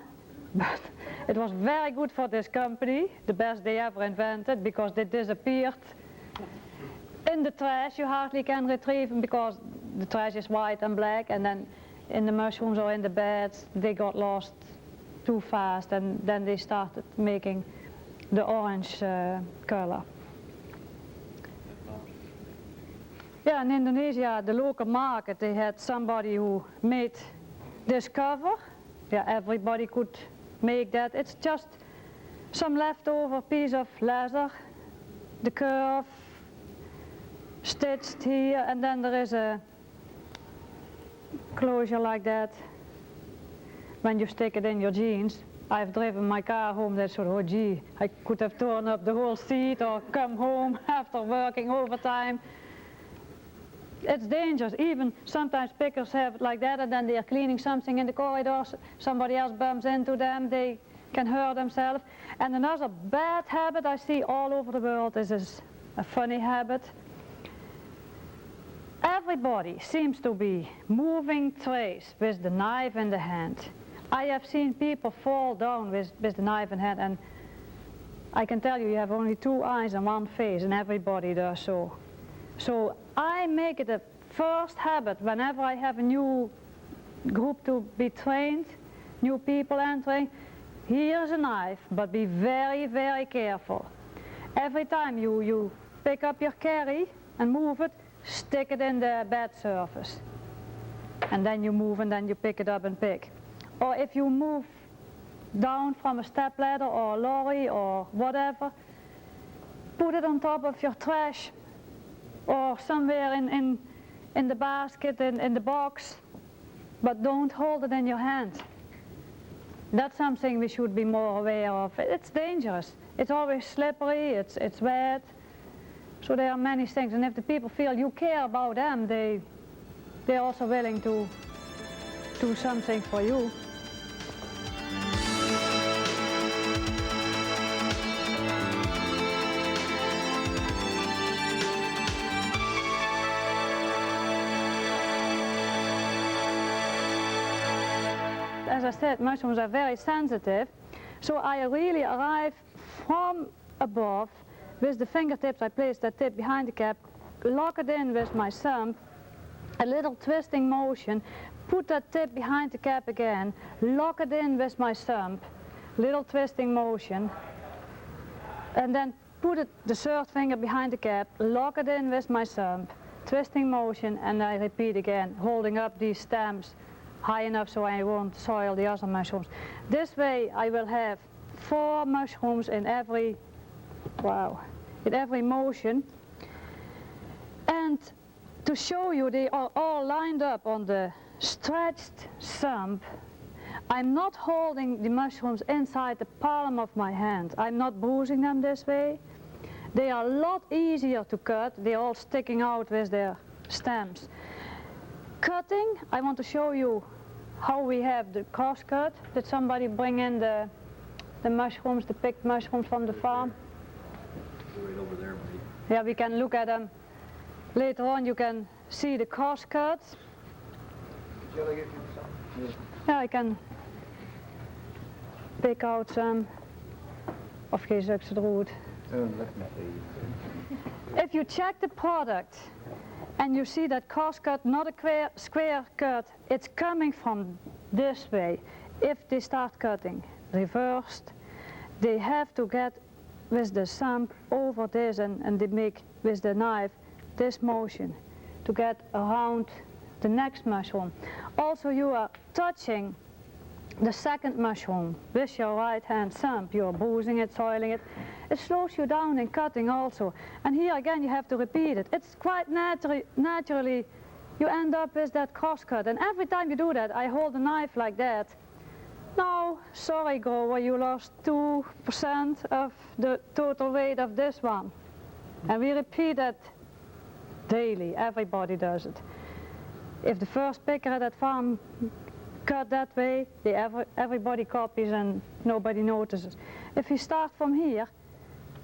but it was very good for this company, the best they ever invented, because they disappeared. In the trash you hardly can retrieve them because the trash is white and black, and then in the mushrooms or in the beds they got lost too fast, and then they started making the orange color. Yeah, in Indonesia, the local market, they had somebody who made this cover. Yeah, everybody could make that. It's just some leftover piece of leather, the curve stitched here, and then there is a closure like that when you stick it in your jeans. I've driven my car home, that's sort of, oh gee, I could have torn up the whole seat or come home after working overtime. It's dangerous. Even sometimes pickers have it like that, and then they are cleaning something in the corridors, somebody else bumps into them, they can hurt themselves. And another bad habit I see all over the world is a funny habit. Everybody seems to be moving trays with the knife in the hand. I have seen people fall down with the knife in hand, and I can tell you, you have only 2 eyes and 1 face, and everybody does so. So I make it a first habit whenever I have a new group to be trained, new people entering. Here's a knife, but be very, very careful. Every time you pick up your carry and move it, stick it in the bed surface. And then you move and then you pick it up and pick. Or if you move down from a step ladder or a lorry or whatever, put it on top of your trash or somewhere in the basket, in the box, but don't hold it in your hand. That's something we should be more aware of. It's dangerous. It's always slippery, it's wet. So there are many things, and if the people feel you care about them, they're also willing to do something for you. As I said, mushrooms are very sensitive, so I really arrive from above with the fingertips. I place that tip behind the cap, lock it in with my thumb, a little twisting motion, put that tip behind the cap again, lock it in with my thumb, little twisting motion, and then put the 3rd finger behind the cap, lock it in with my thumb, twisting motion, and I repeat again, holding up these stems high enough so I won't soil the other mushrooms. This way I will have 4 mushrooms in every motion. And to show you they are all lined up on the stretched thumb, I'm not holding the mushrooms inside the palm of my hand. I'm not bruising them this way. They are a lot easier to cut. They're all sticking out with their stems. Cutting, I want to show you how we have the cross cut. Did somebody bring in the mushrooms, the picked mushrooms from the farm? Right over there, Marie. Yeah, we can look at them. Later on you can see the cross cuts. Shall I give you some? Yeah, I can pick out some. Of geen zulke roet. Let me see. If you check the product and you see that cross cut, not a square cut, it's coming from this way. If they start cutting reversed, they have to get with the thumb over this and they make with the knife this motion to get around the next mushroom. Also you are touching the 2nd mushroom with your right hand thumb. You are bruising it, soiling it. It slows you down in cutting also. And here again you have to repeat it. It's quite naturally you end up with that cross cut. And every time you do that, I hold the knife like that. No, sorry grower, you lost 2% of the total weight of this one. And we repeat that daily, everybody does it. If the first picker at that farm cut that way, everybody copies and nobody notices. If you start from here,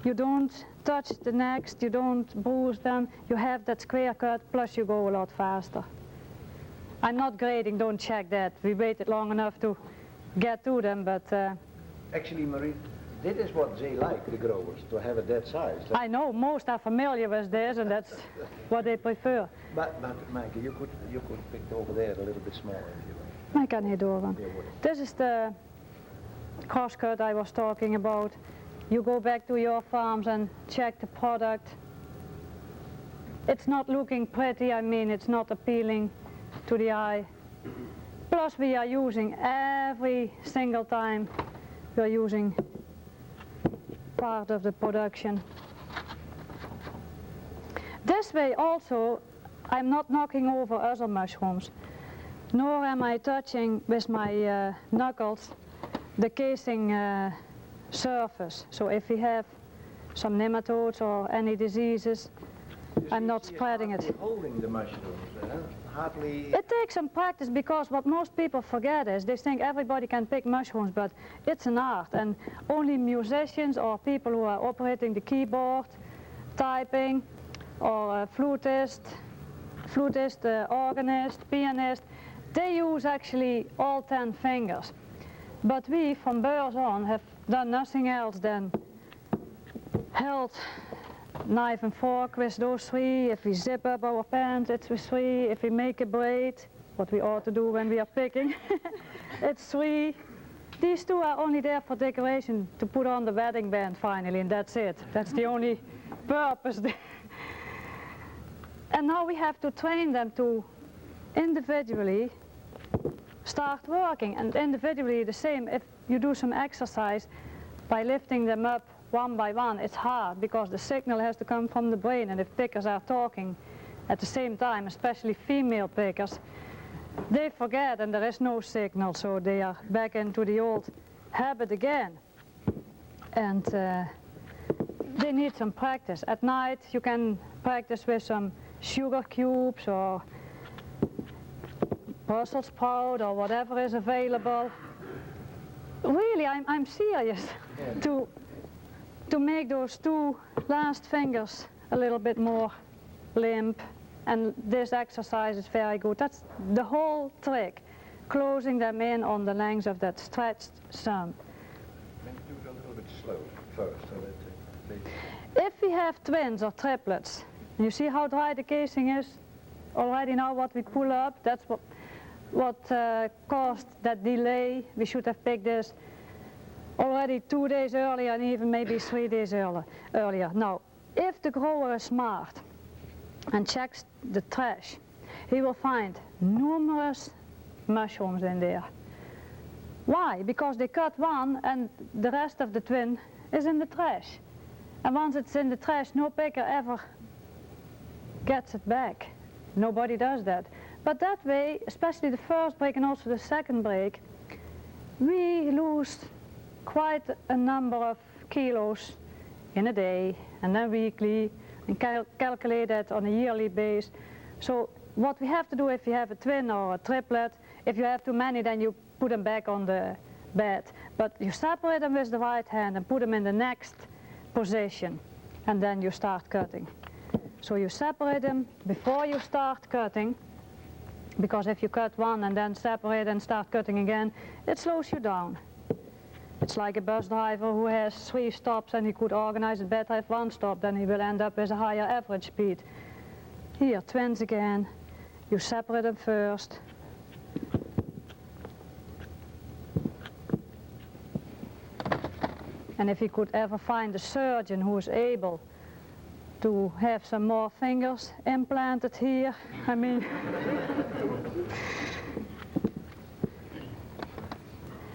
you don't touch the next, you don't bruise them, you have that square cut, plus you go a lot faster. I'm not grading, don't check that. We waited long enough to get to them, but... Actually, Marie, this is what they like, the growers, to have it that size. I know, most are familiar with this, and that's what they prefer. But Maaike, you could pick over there a little bit smaller if you like. I can hier doorgaan. This is the crosscut I was talking about. You go back to your farms and check the product. It's not looking pretty, I mean, it's not appealing to the eye. Plus we are using every single time, we are using part of the production. This way also, I'm not knocking over other mushrooms, nor am I touching with my knuckles the casing surface. So if we have some nematodes or any diseases, I'm not spreading it. Holding the mushrooms, hardly... It takes some practice, because what most people forget is they think everybody can pick mushrooms, but it's an art, and only musicians or people who are operating the keyboard, typing, or flutist, organist, pianist, they use actually all 10 fingers. But we, from birth on, have done nothing else than held knife and fork with those 3. If we zip up our pants, it's with 3. If we make a braid, what we ought to do when we are picking, it's 3. These 2 are only there for decoration, to put on the wedding band finally, and that's it. That's the only purpose. And now we have to train them to individually start working, and individually the same. If you do some exercise by lifting them up one by one, it's hard, because the signal has to come from the brain, and if pickers are talking at the same time, especially female pickers, they forget and there is no signal, so they are back into the old habit again. And they need some practice. At night you can practice with some sugar cubes or Brussels sprout or whatever is available. Really, I'm serious, to make those 2 last fingers a little bit more limp, and this exercise is very good. That's the whole trick, closing them in on the length of that stretched thumb. Maybe do it a little bit slow first, so that they... If we have twins or triplets, you see how dry the casing is already now, what we pull up, that's what caused that delay. We should have picked this already 2 days earlier, and even maybe 3 days earlier. Now, if the grower is smart and checks the trash, he will find numerous mushrooms in there. Why? Because they cut one and the rest of the twin is in the trash. And once it's in the trash, no picker ever gets it back. Nobody does that. But that way, especially the first break and also the second break, we lose quite a number of kilos in a day, and then weekly, and calculate that on a yearly base. So what we have to do, if you have a twin or a triplet, if you have too many, then you put them back on the bed. But you separate them with the right hand and put them in the next position, and then you start cutting. So you separate them before you start cutting, because if you cut one and then separate and start cutting again, it slows you down. It's like a bus driver who has 3 stops and he could organize it better if 1 stop, then he will end up with a higher average speed. Here, twins again, you separate them first. And if you could ever find a surgeon who is able to have some more fingers implanted here, I mean.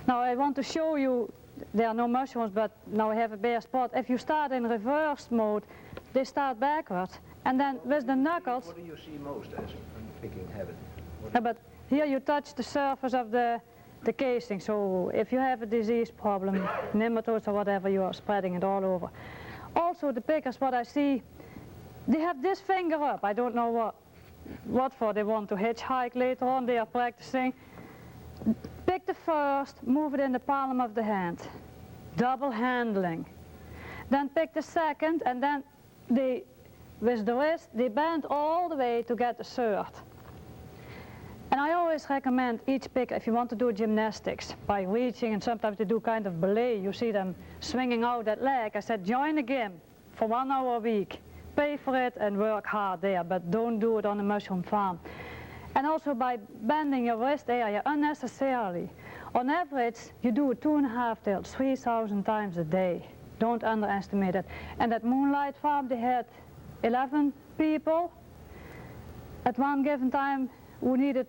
Now I want to show you, there are no mushrooms, but now I have a bare spot. If you start in reverse mode, they start backwards. And then with the knuckles... What do you see most as a picking habit? But here you touch the surface of the casing, so if you have a disease problem, nematodes or whatever, you are spreading it all over. Also the pickers, what I see, they have this finger up. I don't know what for. They want to hitchhike later on, they are practicing. Pick the first, move it in the palm of the hand. Double handling. Then pick the second, and then with the wrist, they bend all the way to get the third. And I always recommend each picker, if you want to do gymnastics, by reaching, and sometimes they do kind of ballet, you see them swinging out that leg. I said, join a gym for 1 hour a week. Pay for it and work hard there, but don't do it on a mushroom farm. And also by bending your wrist area unnecessarily. On average, you do it 2.5 till 3,000 times a day. Don't underestimate it. And at Moonlight Farm, they had 11 people at one given time who needed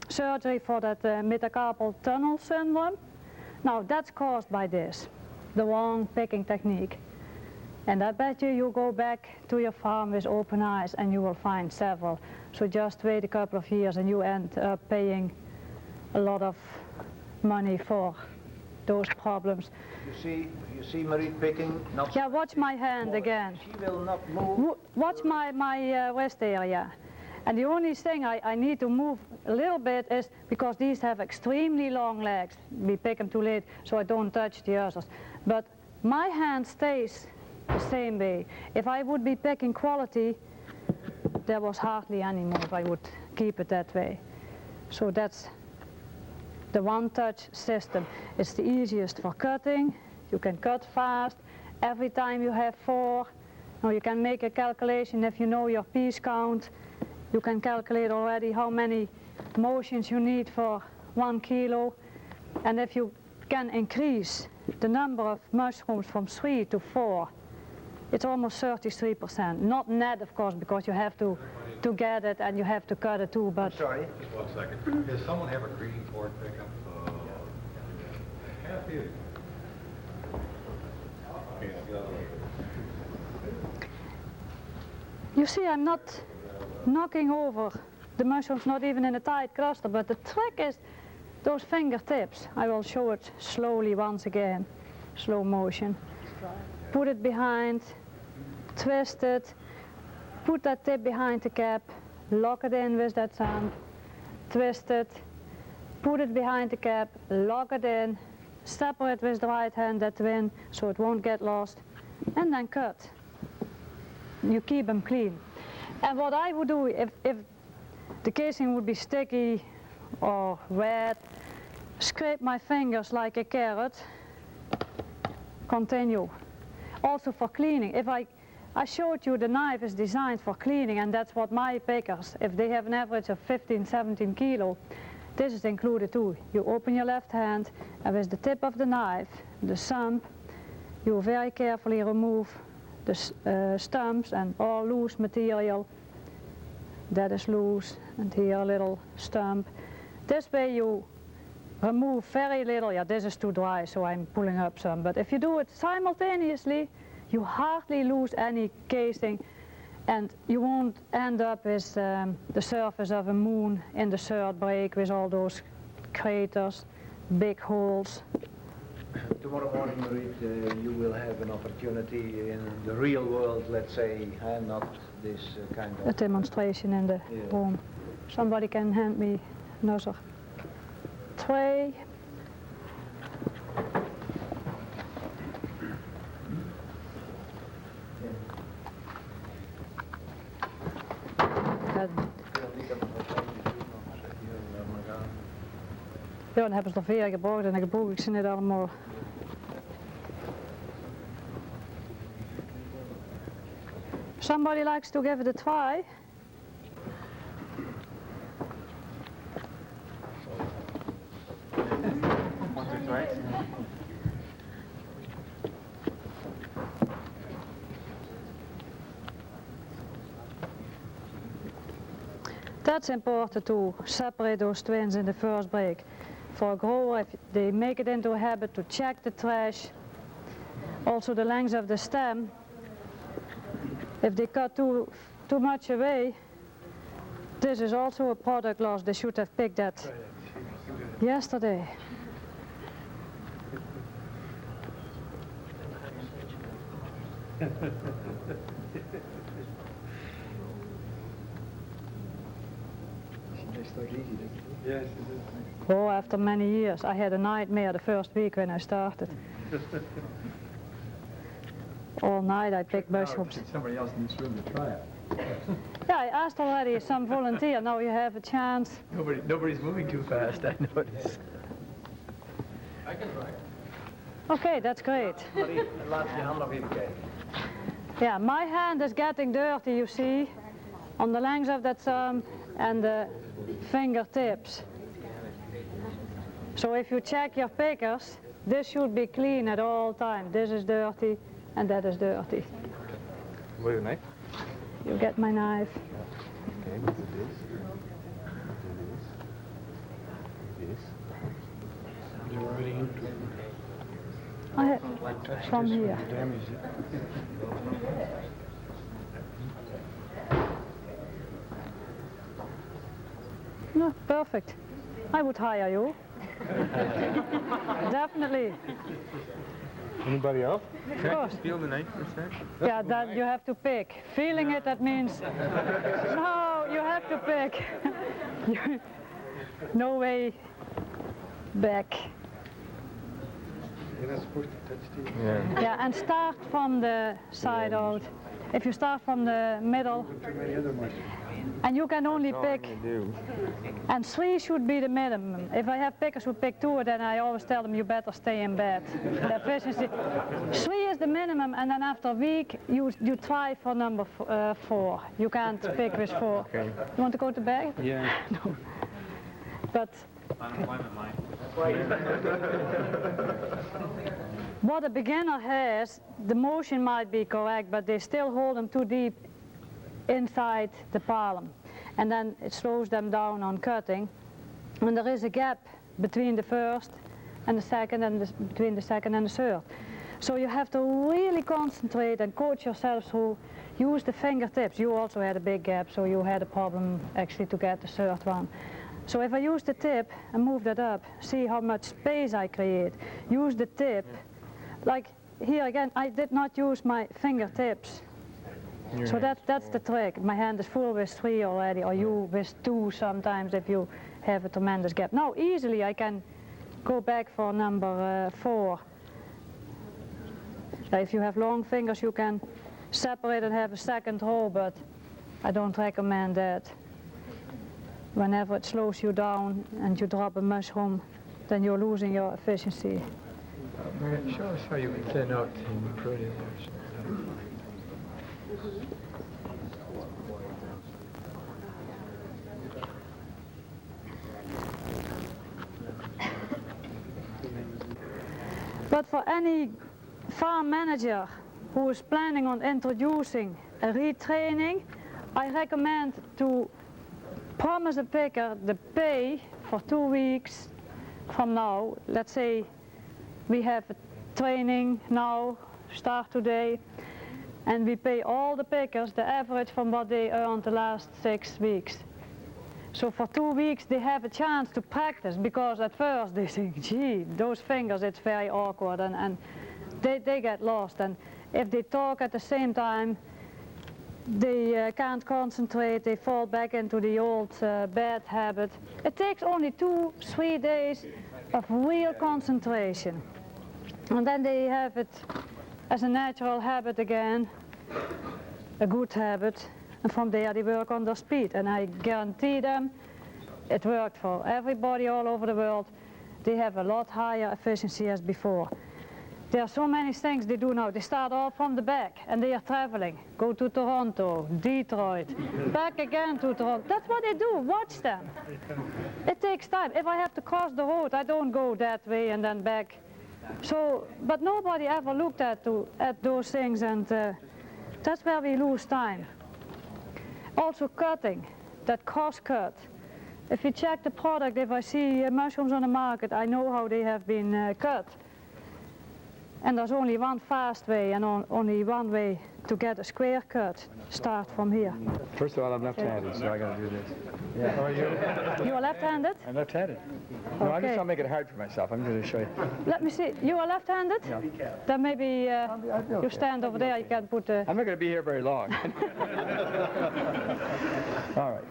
surgery for that metacarpal tunnel syndrome. Now that's caused by this, the wrong picking technique. And I bet you go back to your farm with open eyes and you will find several. So just wait a couple of years and you end up paying a lot of money for those problems. You see Marie picking? Not yeah, watch my hand again. She will not move. Watch my wrist area. And the only thing I need to move a little bit is because these have extremely long legs. We pick them too late, so I don't touch the others. But my hand stays the same way. If I would be picking quality, there was hardly any move. I would keep it that way. So that's the one-touch system. It's the easiest for cutting. You can cut fast. Every time you have 4, now you can make a calculation if you know your piece count. You can calculate already how many motions you need for 1 kilo. And if you can increase the number of mushrooms from 3 to 4, it's almost 33%. Not net, of course, because you have to get it and you have to cut it too, but... Sorry? Just 1 second. Does someone have a greeting board pickup? Half is. Okay, the other way. You see, I'm not knocking over the mushrooms, not even in a tight cluster, but the trick is those fingertips. I will show it slowly once again, slow motion. Put it behind, twist it, put that tip behind the cap, lock it in with that thumb, twist it, put it behind the cap, lock it in, separate with the right hand that twin so it won't get lost, and then cut. You keep them clean. And what I would do if the casing would be sticky or wet, scrape my fingers like a carrot, continue. Also for cleaning, if I showed you the knife is designed for cleaning, and that's what my pickers, if they have an average of 15, 17 kilo, this is included too. You open your left hand and with the tip of the knife, the thumb, you very carefully remove the stumps and all loose material. That is loose, and here a little stump. This way you remove very little. Yeah, this is too dry, so I'm pulling up some. But if you do it simultaneously, you hardly lose any casing, and you won't end up with the surface of a moon in the third break with all those craters, big holes. Tomorrow morning, Marit, you will have an opportunity in the real world, let's say, and not this kind A of... demonstration in the room. Somebody can hand me another tray. Ja, dan hebben ze nog veel gebruikt en dan gebruik ik ze niet allemaal. Somebody likes to give it a try? That's important to separate those twins in the first break. For a grower, if they make it into a habit to check the trash, also the length of the stem. If they cut too much away, this is also a product loss. They should have picked that yesterday. Yes, Oh, after many years. I had a nightmare the first week when I started. All night I picked mushrooms. Somebody else in this room to try it. Yeah, I asked already some volunteer. Now you have a chance. Nobody's moving too fast, I notice. I can try. Okay, that's great. Marit, laat je hand nog even kijken. Yeah, my hand is getting dirty, you see, on the length of that thumb and the fingertips. So if you check your pickers, this should be clean at all times. This is dirty and that is dirty. With a knife? You get my knife. Okay, what's this? This. You already I have from here. No, perfect. I would hire you. Definitely. Anybody else? Of course. Feel the knife for a sec? Yeah, that you have to pick. Feeling it, that means no. So you have to pick. No way back. You're not supposed to touch the... Yeah, and start from the side out. If you start from the middle, Too many other mushrooms. and you can only pick, and 3 should be the minimum. If I have pickers who pick 2, then I always tell them you better stay in bed. The efficiency. 3 is the minimum, and then after a week you try for number 4. You can't pick with 4. Okay. You want to go to bed? Yeah. No. But what a beginner has, the motion might be correct, but they still hold them too deep inside the palm. And then it slows them down on cutting. And there is a gap between the first and the second, and between the second and the third. So you have to really concentrate and coach yourself to use the fingertips. You also had a big gap, so you had a problem actually to get the third one. So if I use the tip and move that up, see how much space I create. Use the tip. Like here again, I did not use my fingertips. So that's the trick. My hand is full with 3 already, or you with 2 sometimes if you have a tremendous gap. Now easily I can go back for number 4. If you have long fingers you can separate and have a second row, but I don't recommend that. Whenever it slows you down and you drop a mushroom, then you're losing your efficiency. Show us how you thin out in protein. But for any farm manager who is planning on introducing a retraining, I recommend to promise a picker the pay for 2 weeks from now. Let's say we have a training now, start today, and we pay all the pickers the average from what they earned the last 6 weeks. So for 2 weeks they have a chance to practice, because at first they think, gee, those fingers, it's very awkward, and they get lost. And if they talk at the same time, they can't concentrate, they fall back into the old bad habit. It takes only 2-3 days of real concentration. And then they have it as a natural habit again, a good habit, and from there they work on their speed. And I guarantee them, it worked for everybody all over the world. They have a lot higher efficiency as before. There are so many things they do now. They start all from the back and they are traveling. Go to Toronto, Detroit, back again to Toronto. That's what they do, watch them. It takes time. If I have to cross the road, I don't go that way and then back. So, but nobody ever looked at those things, and that's where we lose time. Also cutting, that cross cut. If you check the product, if I see mushrooms on the market, I know how they have been cut. And there's only one fast way and only one way to get a square cut. Start from here. First of all, I'm left-handed, so I gotta do this. Yeah. How are you? You are left-handed? I'm left-handed. No, I'm Okay. just gonna make it hard for myself. I'm gonna show you. Let me see. You are left-handed? Yeah. Then maybe I'll be you okay. stand over there. You can put the. I'm not gonna be here very long. All right.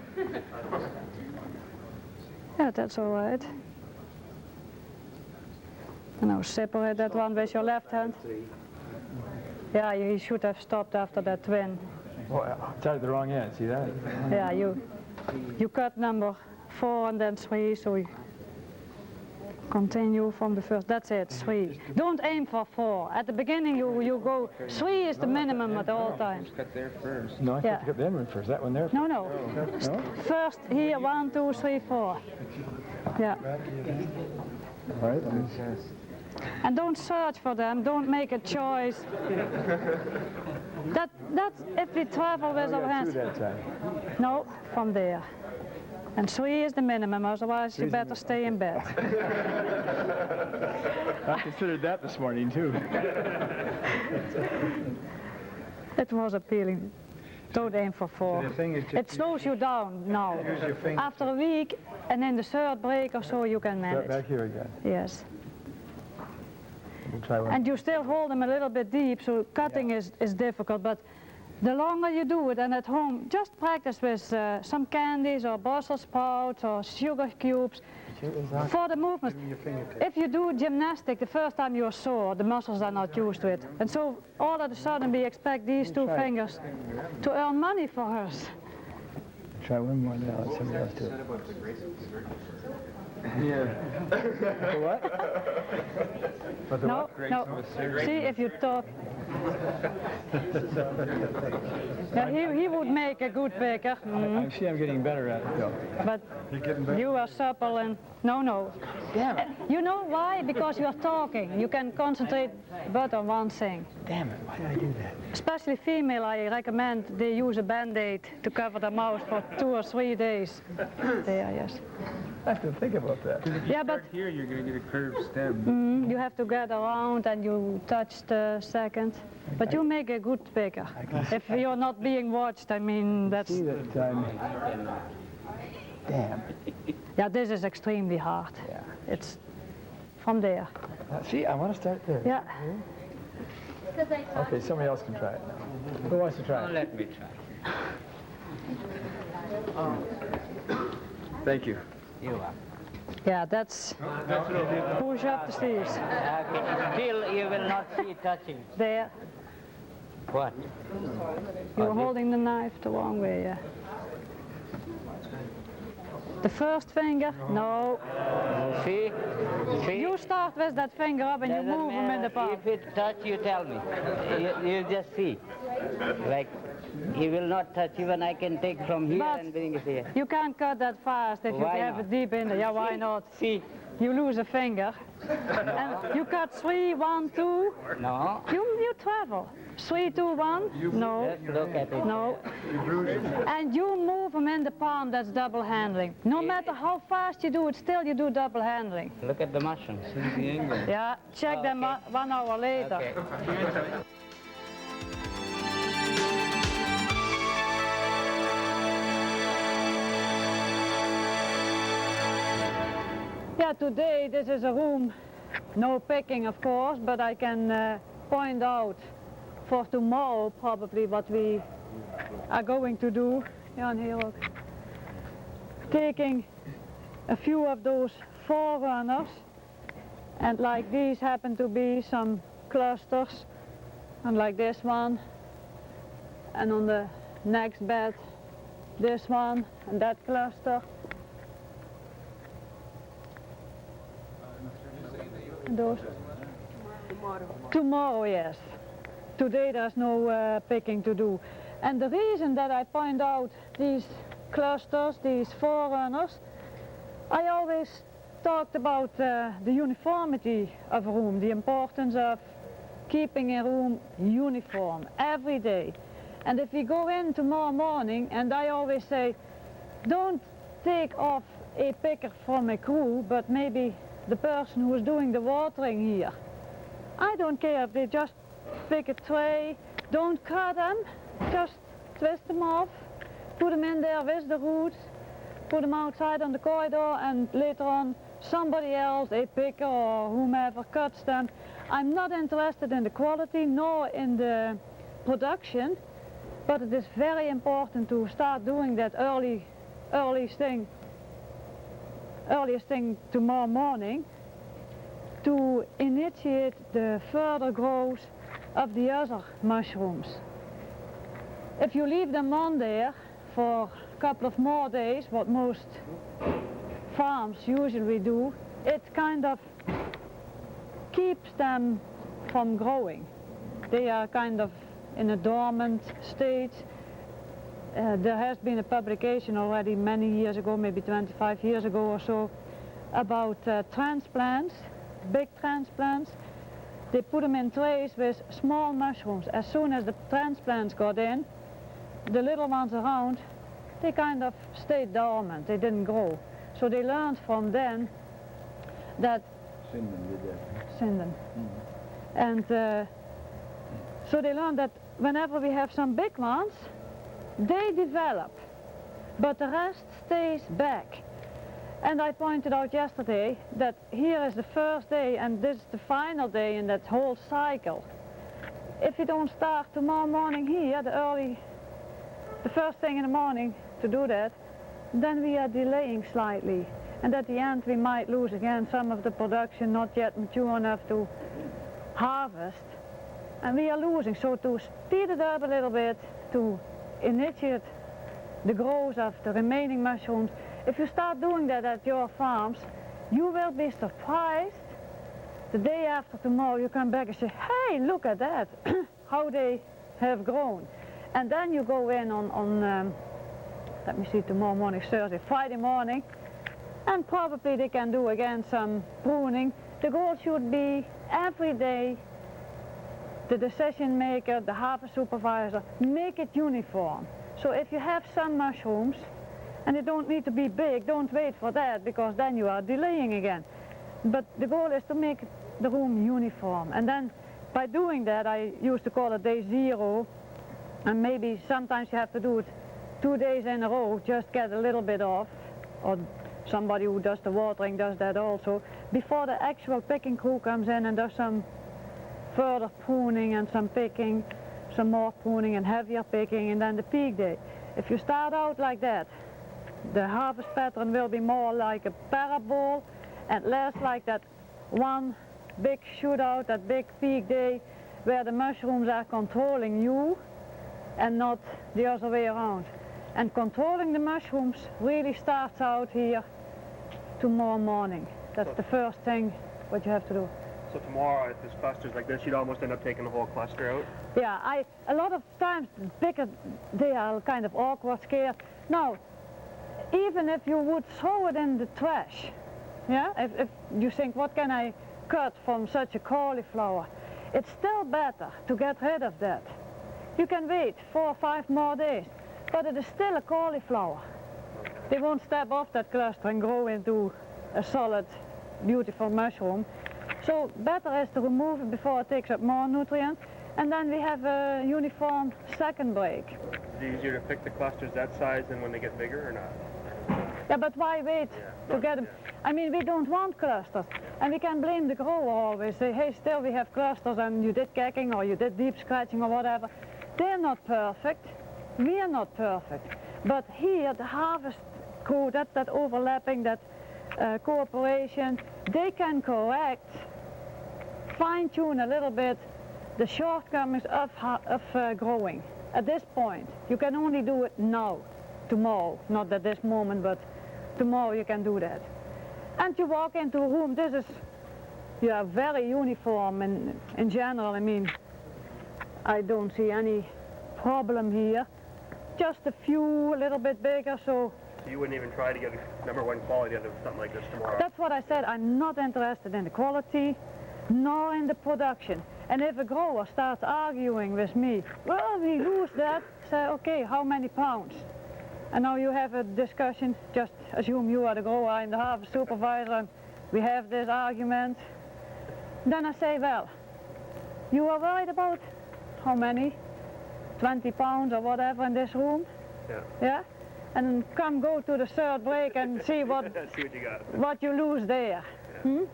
Yeah, that's all right. And now separate that one with your left hand. Yeah, you should have stopped after that twin. Well, I started the wrong end. See that? Yeah, you cut number 4 and then 3, so you continue from the first. That's it, 3. Don't aim for 4. At the beginning you go, 3 is the minimum at all times. Cut there first. No, I Yeah. have to cut the end one first. That one there. No, no. No? First here, 1, 2, 3, 4. Yeah. All right. And don't search for them, don't make a choice. That's if we travel with our hands. That time. No, from there. And 3 is the minimum, otherwise you better stay in bed. I considered that this morning too. It was appealing. Don't aim for 4. The thing is just It slows you down now. use your fingers. After a week, and in the 3rd break or so, you can Right manage. back here again. Yes. We'll try one. And you still hold them a little bit deep, so cutting is difficult, but the longer you do it, and at home, just practice with some candies or Brussels sprouts or sugar cubes for the movement. If you do gymnastics the first time you're sore, the muscles are not used to it. And so all of a sudden we expect these two fingers to earn money for us. Try one more now, let somebody else do it. Yeah. What? No, no. See if you talk. Yeah, he would make a good baker. I see I'm getting better at it though. But you are supple and no. Damn it. You know why? Because you are talking. You can concentrate but on one thing. Damn it, why did I do that? Especially female, I recommend they use a band-aid to cover their mouth for 2 or 3 days. There, yes. I have to think about that. Yeah, but Here you're going to get a curved stem. you have to get around and you touch the second. But you make a good baker. If you're not being watched, I mean, that's... See that damn. Yeah, this is extremely hard. Yeah. It's from there. See, I want to start there. Yeah. Okay, somebody else can try it now. Who wants to try it? Let me try. Thank you. You are. Yeah, that's push up the sleeves. Okay. Still you will not see touching. There. What? You're holding the knife the wrong way, yeah. The first finger, no. See? You start with that finger up and you Doesn't move them in the matter. palm. If it touch, you tell me. You just see. Like, he will not touch, even I can take from here But and bring it here. you can't cut that fast if you Why have not? it deep in there. Yeah, why not? See? You lose a finger. And you cut 3, 1, 2. No. You travel. 3, 2, 1. No. Just look at it. No. And you move them in the palm, that's double handling. No matter how fast you do it, still you do double handling. Look at the mushrooms. Yeah, check them 1 hour later. Okay. Yeah, today this is a room, no picking of course, but I can point out for tomorrow probably what we are going to do. Ja, and here look. Taking a few of those forerunners, and like these happen to be some clusters, and like this one, and on the next bed this one and that cluster. And those. Tomorrow, yes. Today there's no picking to do. And the reason that I point out these clusters, these forerunners, I always talked about the uniformity of a room, the importance of keeping a room uniform every day. And if we go in tomorrow morning, and I always say, don't take off a picker from a crew, but maybe the person who is doing the watering here. I don't care if they just pick a tray, don't cut them, just twist them off, put them in there with the roots, put them outside on the corridor, and later on somebody else, a picker or whomever, cuts them. I'm not interested in the quality nor in the production, but it is very important to start doing that earliest thing tomorrow morning to initiate the further growth of the other mushrooms. If you leave them on there for a couple of more days, what most farms usually do, it kind of keeps them from growing. They are kind of in a dormant state. There has been a publication already many years ago, maybe 25 years ago or so, about transplants, big transplants. They put them in trays with small mushrooms. As soon as the transplants got in, the little ones around, they kind of stayed dormant, they didn't grow. So they learned from then that... Sinden. And so they learned that whenever we have some big ones, they develop, but the rest stays back. And I pointed out yesterday that here is the first day and this is the final day in that whole cycle. if you don't start tomorrow morning here, the first thing in the morning to do that, then we are delaying slightly. And at the end we might lose again some of the production not yet mature enough to harvest. And we are losing, so to speed it up a little bit, to initiate the growth of the remaining mushrooms, if you start doing that at your farms, you will be surprised. The day after tomorrow you come back and say, hey, look at that, how they have grown. And then you go in on let me see, tomorrow morning, Thursday, Friday morning, and probably they can do again some pruning. The goal should be every day, the decision maker, the harvest supervisor, make it uniform. So if you have some mushrooms, and they don't need to be big, don't wait for that, because then you are delaying again. But the goal is to make the room uniform. And then by doing that, I used to call it day 0, and maybe sometimes you have to do it 2 days in a row, just get a little bit off, or somebody who does the watering does that also, before the actual picking crew comes in and does some further pruning and some picking, some more pruning and heavier picking, and then the peak day. If you start out like that, the harvest pattern will be more like a parabole and less like that one big shootout, that big peak day, where the mushrooms are controlling you and not the other way around. And controlling the mushrooms really starts out here tomorrow morning. That's the first thing what you have to do. So tomorrow, if there's clusters like this, you'd almost end up taking the whole cluster out? Yeah, a lot of times bigger, they are kind of awkward, scared. Now, even if you would throw it in the trash, yeah, if you think, what can I cut from such a cauliflower? It's still better to get rid of that. You can wait 4 or 5 more days, but it is still a cauliflower. They won't step off that cluster and grow into a solid, beautiful mushroom. So better is to remove it before it takes up more nutrients, and then we have a uniform second break. Is it easier to pick the clusters that size than when they get bigger or not? Yeah, but why wait to get them? I mean, we don't want clusters, and we can blame the grower always. Say, hey, still we have clusters, and you did cacking, or you did deep scratching, or whatever. They're not perfect. We are not perfect. But here, the harvest crew, that overlapping, that cooperation, they can correct, fine-tune a little bit the shortcomings of growing. At this point, you can only do it now, tomorrow, not at this moment, but tomorrow you can do that. And you walk into a room, this is very uniform in general. I mean, I don't see any problem here. Just a few, a little bit bigger, so you wouldn't even try to get #1 quality out of something like this tomorrow? That's what I said. I'm not interested in the quality, nor in the production. And if a grower starts arguing with me, well, we lose that, say, okay, how many pounds? And now you have a discussion, just assume you are the grower, I'm the harvest supervisor, and we have this argument. Then I say, well, you are worried about how many? 20 pounds or whatever in this room? Yeah. Yeah? And then come go to the third break and see what See what you got. what you lose there. Yeah.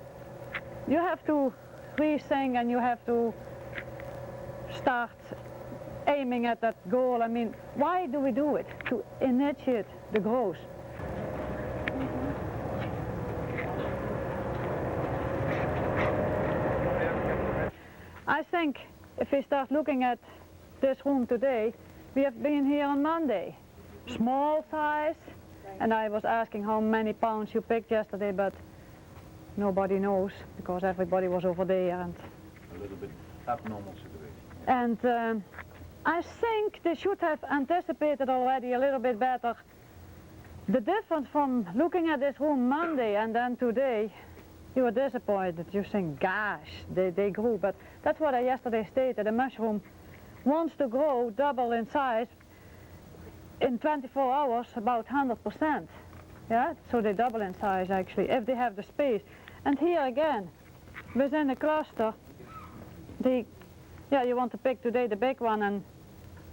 You have to rethink, and you have to start aiming at that goal. I mean, why do we do it? To initiate the growth. I think if we start looking at this room today, we have been here on Monday. Small size, and I was asking how many pounds you picked yesterday, but nobody knows because everybody was over there. And A little bit abnormal situation. And I think they should have anticipated already a little bit better the difference from looking at this room Monday and then today. You were disappointed. You think, gosh, they grew. But that's what I yesterday stated. A mushroom wants to grow double in size in 24 hours, about 100%. Yeah, so they double in size actually, if they have the space. And here again, within a cluster, you want to pick today the big one, and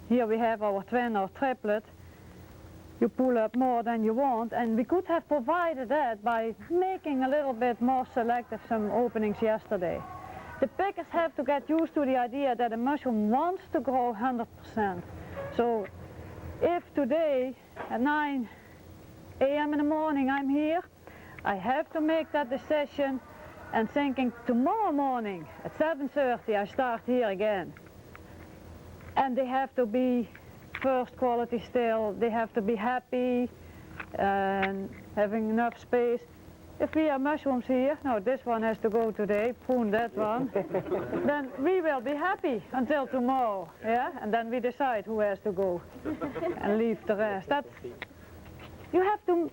here we have our twin or triplet. You pull up more than you want, and we could have provided that by making a little bit more selective some openings yesterday. the pickers have to get used to the idea that a mushroom wants to grow 100%. So if today at 9 a.m. in the morning I'm here, I have to make that decision and thinking tomorrow morning at 7:30 I start here again. And they have to be first quality still, they have to be happy and having enough space. If we have mushrooms here, no, this one has to go today, prune that one, then we will be happy until tomorrow, yeah? And then we decide who has to go and leave the rest. You have to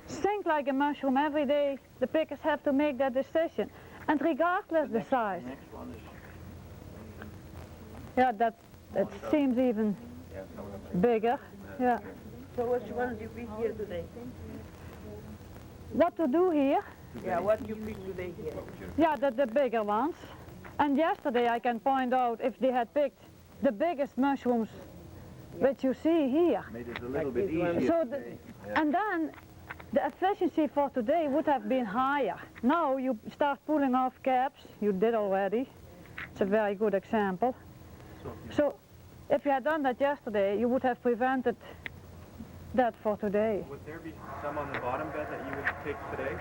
think like a mushroom every day. The pickers have to make that decision. And regardless the size. Yeah, that seems even bigger. Yeah. So what you want to do here today? What to do here? Yeah, what you pick today here? Yeah, the bigger ones. And yesterday I can point out if they had picked the biggest mushrooms which you see here. Made it a little bit easier. So and then the efficiency for today would have been higher. Now you start pulling off caps, you did already. It's a very good example. So if you had done that yesterday, you would have prevented that for today. Would there be some on the bottom bed that you would take today?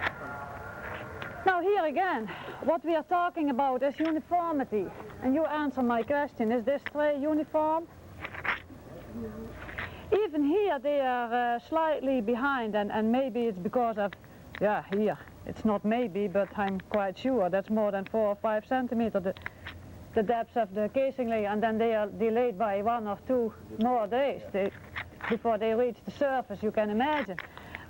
Now here again, what we are talking about is uniformity. And you answer my question, is this tray uniform? Even here they are slightly behind and maybe it's because of, yeah, here, it's not maybe, but I'm quite sure that's more than 4 or 5 centimeters, the depth of the casing layer, and then they are delayed by 1 or 2 more days before they reach the surface, you can imagine.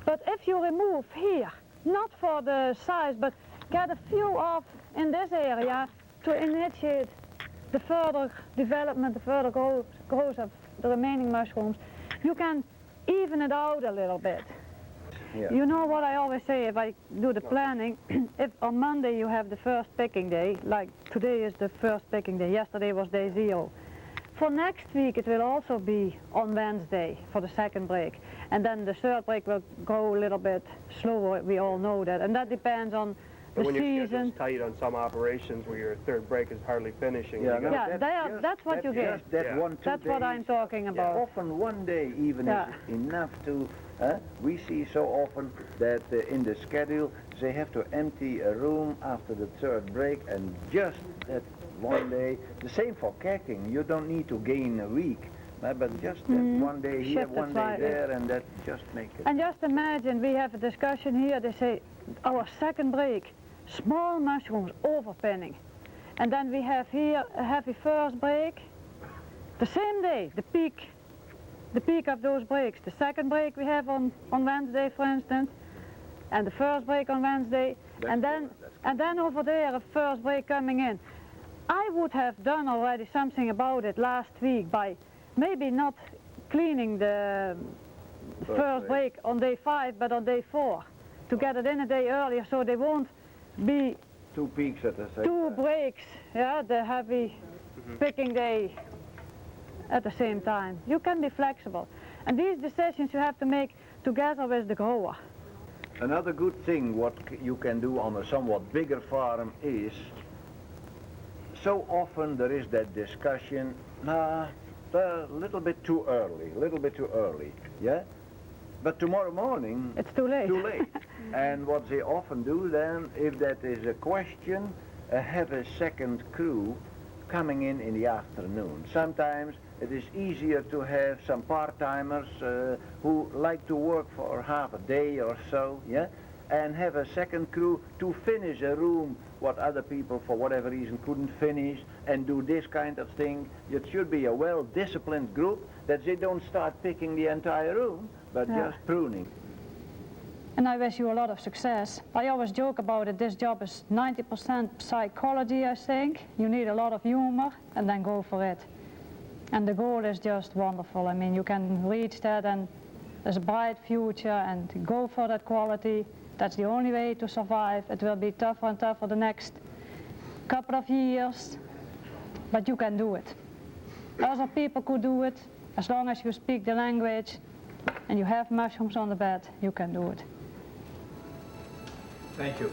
But if you remove here, not for the size, but get a few off in this area to initiate the further development, the further growth of the remaining mushrooms, you can even it out a little bit. Yeah. You know what I always say if I do the planning, if on Monday you have the first picking day, like today is the first picking day, yesterday was day 0. For next week it will also be on Wednesday for the second break. And then the third break will go a little bit slower, we all know that. And that depends on the But when your season. schedule's tight on some operations where your third break is hardly finishing, Yeah, you no, gotta- That's what you get. Just that Yeah. 1, 2 That's what days. I'm talking about. Often 1 day even Yeah. is enough to, we see so often that in the schedule they have to empty a room after the third break and just that 1 day. The same for cacking, you don't need to gain a week, but just that 1 day here, Shift it 1 day slightly. there, and that just make it. And just imagine we have a discussion here, they say our second break, small mushrooms overpinning. And then we have here a heavy first break, the same day, the peak of those breaks. The second break we have on Wednesday, for instance, and the first break on Wednesday, and then over there a first break coming in. I would have done already something about it last week by maybe not cleaning the first break on day 5 but on day 4 to get it in a day earlier so they won't be 2 peaks at the same 2 time. breaks, yeah, the heavy picking day at the same time. You can be flexible. And these decisions you have to make together with the grower. Another good thing what you can do on a somewhat bigger farm is, so often there is that discussion, a little bit too early, yeah? But tomorrow morning, It's too late. too late. And what they often do then, if that is a question, have a second crew coming in the afternoon. Sometimes it is easier to have some part-timers who like to work for half a day or so, yeah? And have a second crew to finish a room what other people for whatever reason couldn't finish and do this kind of thing. It should be a well-disciplined group that they don't start picking the entire room, but Yeah. just pruning. And I wish you a lot of success. I always joke about it, this job is 90% psychology, I think. You need a lot of humor and then go for it. And the goal is just wonderful. I mean, you can reach that and there's a bright future and go for that quality. That's the only way to survive. It will be tougher and tougher the next couple of years, but you can do it. Other people could do it. As long as you speak the language and you have mushrooms on the bed, you can do it. Thank you.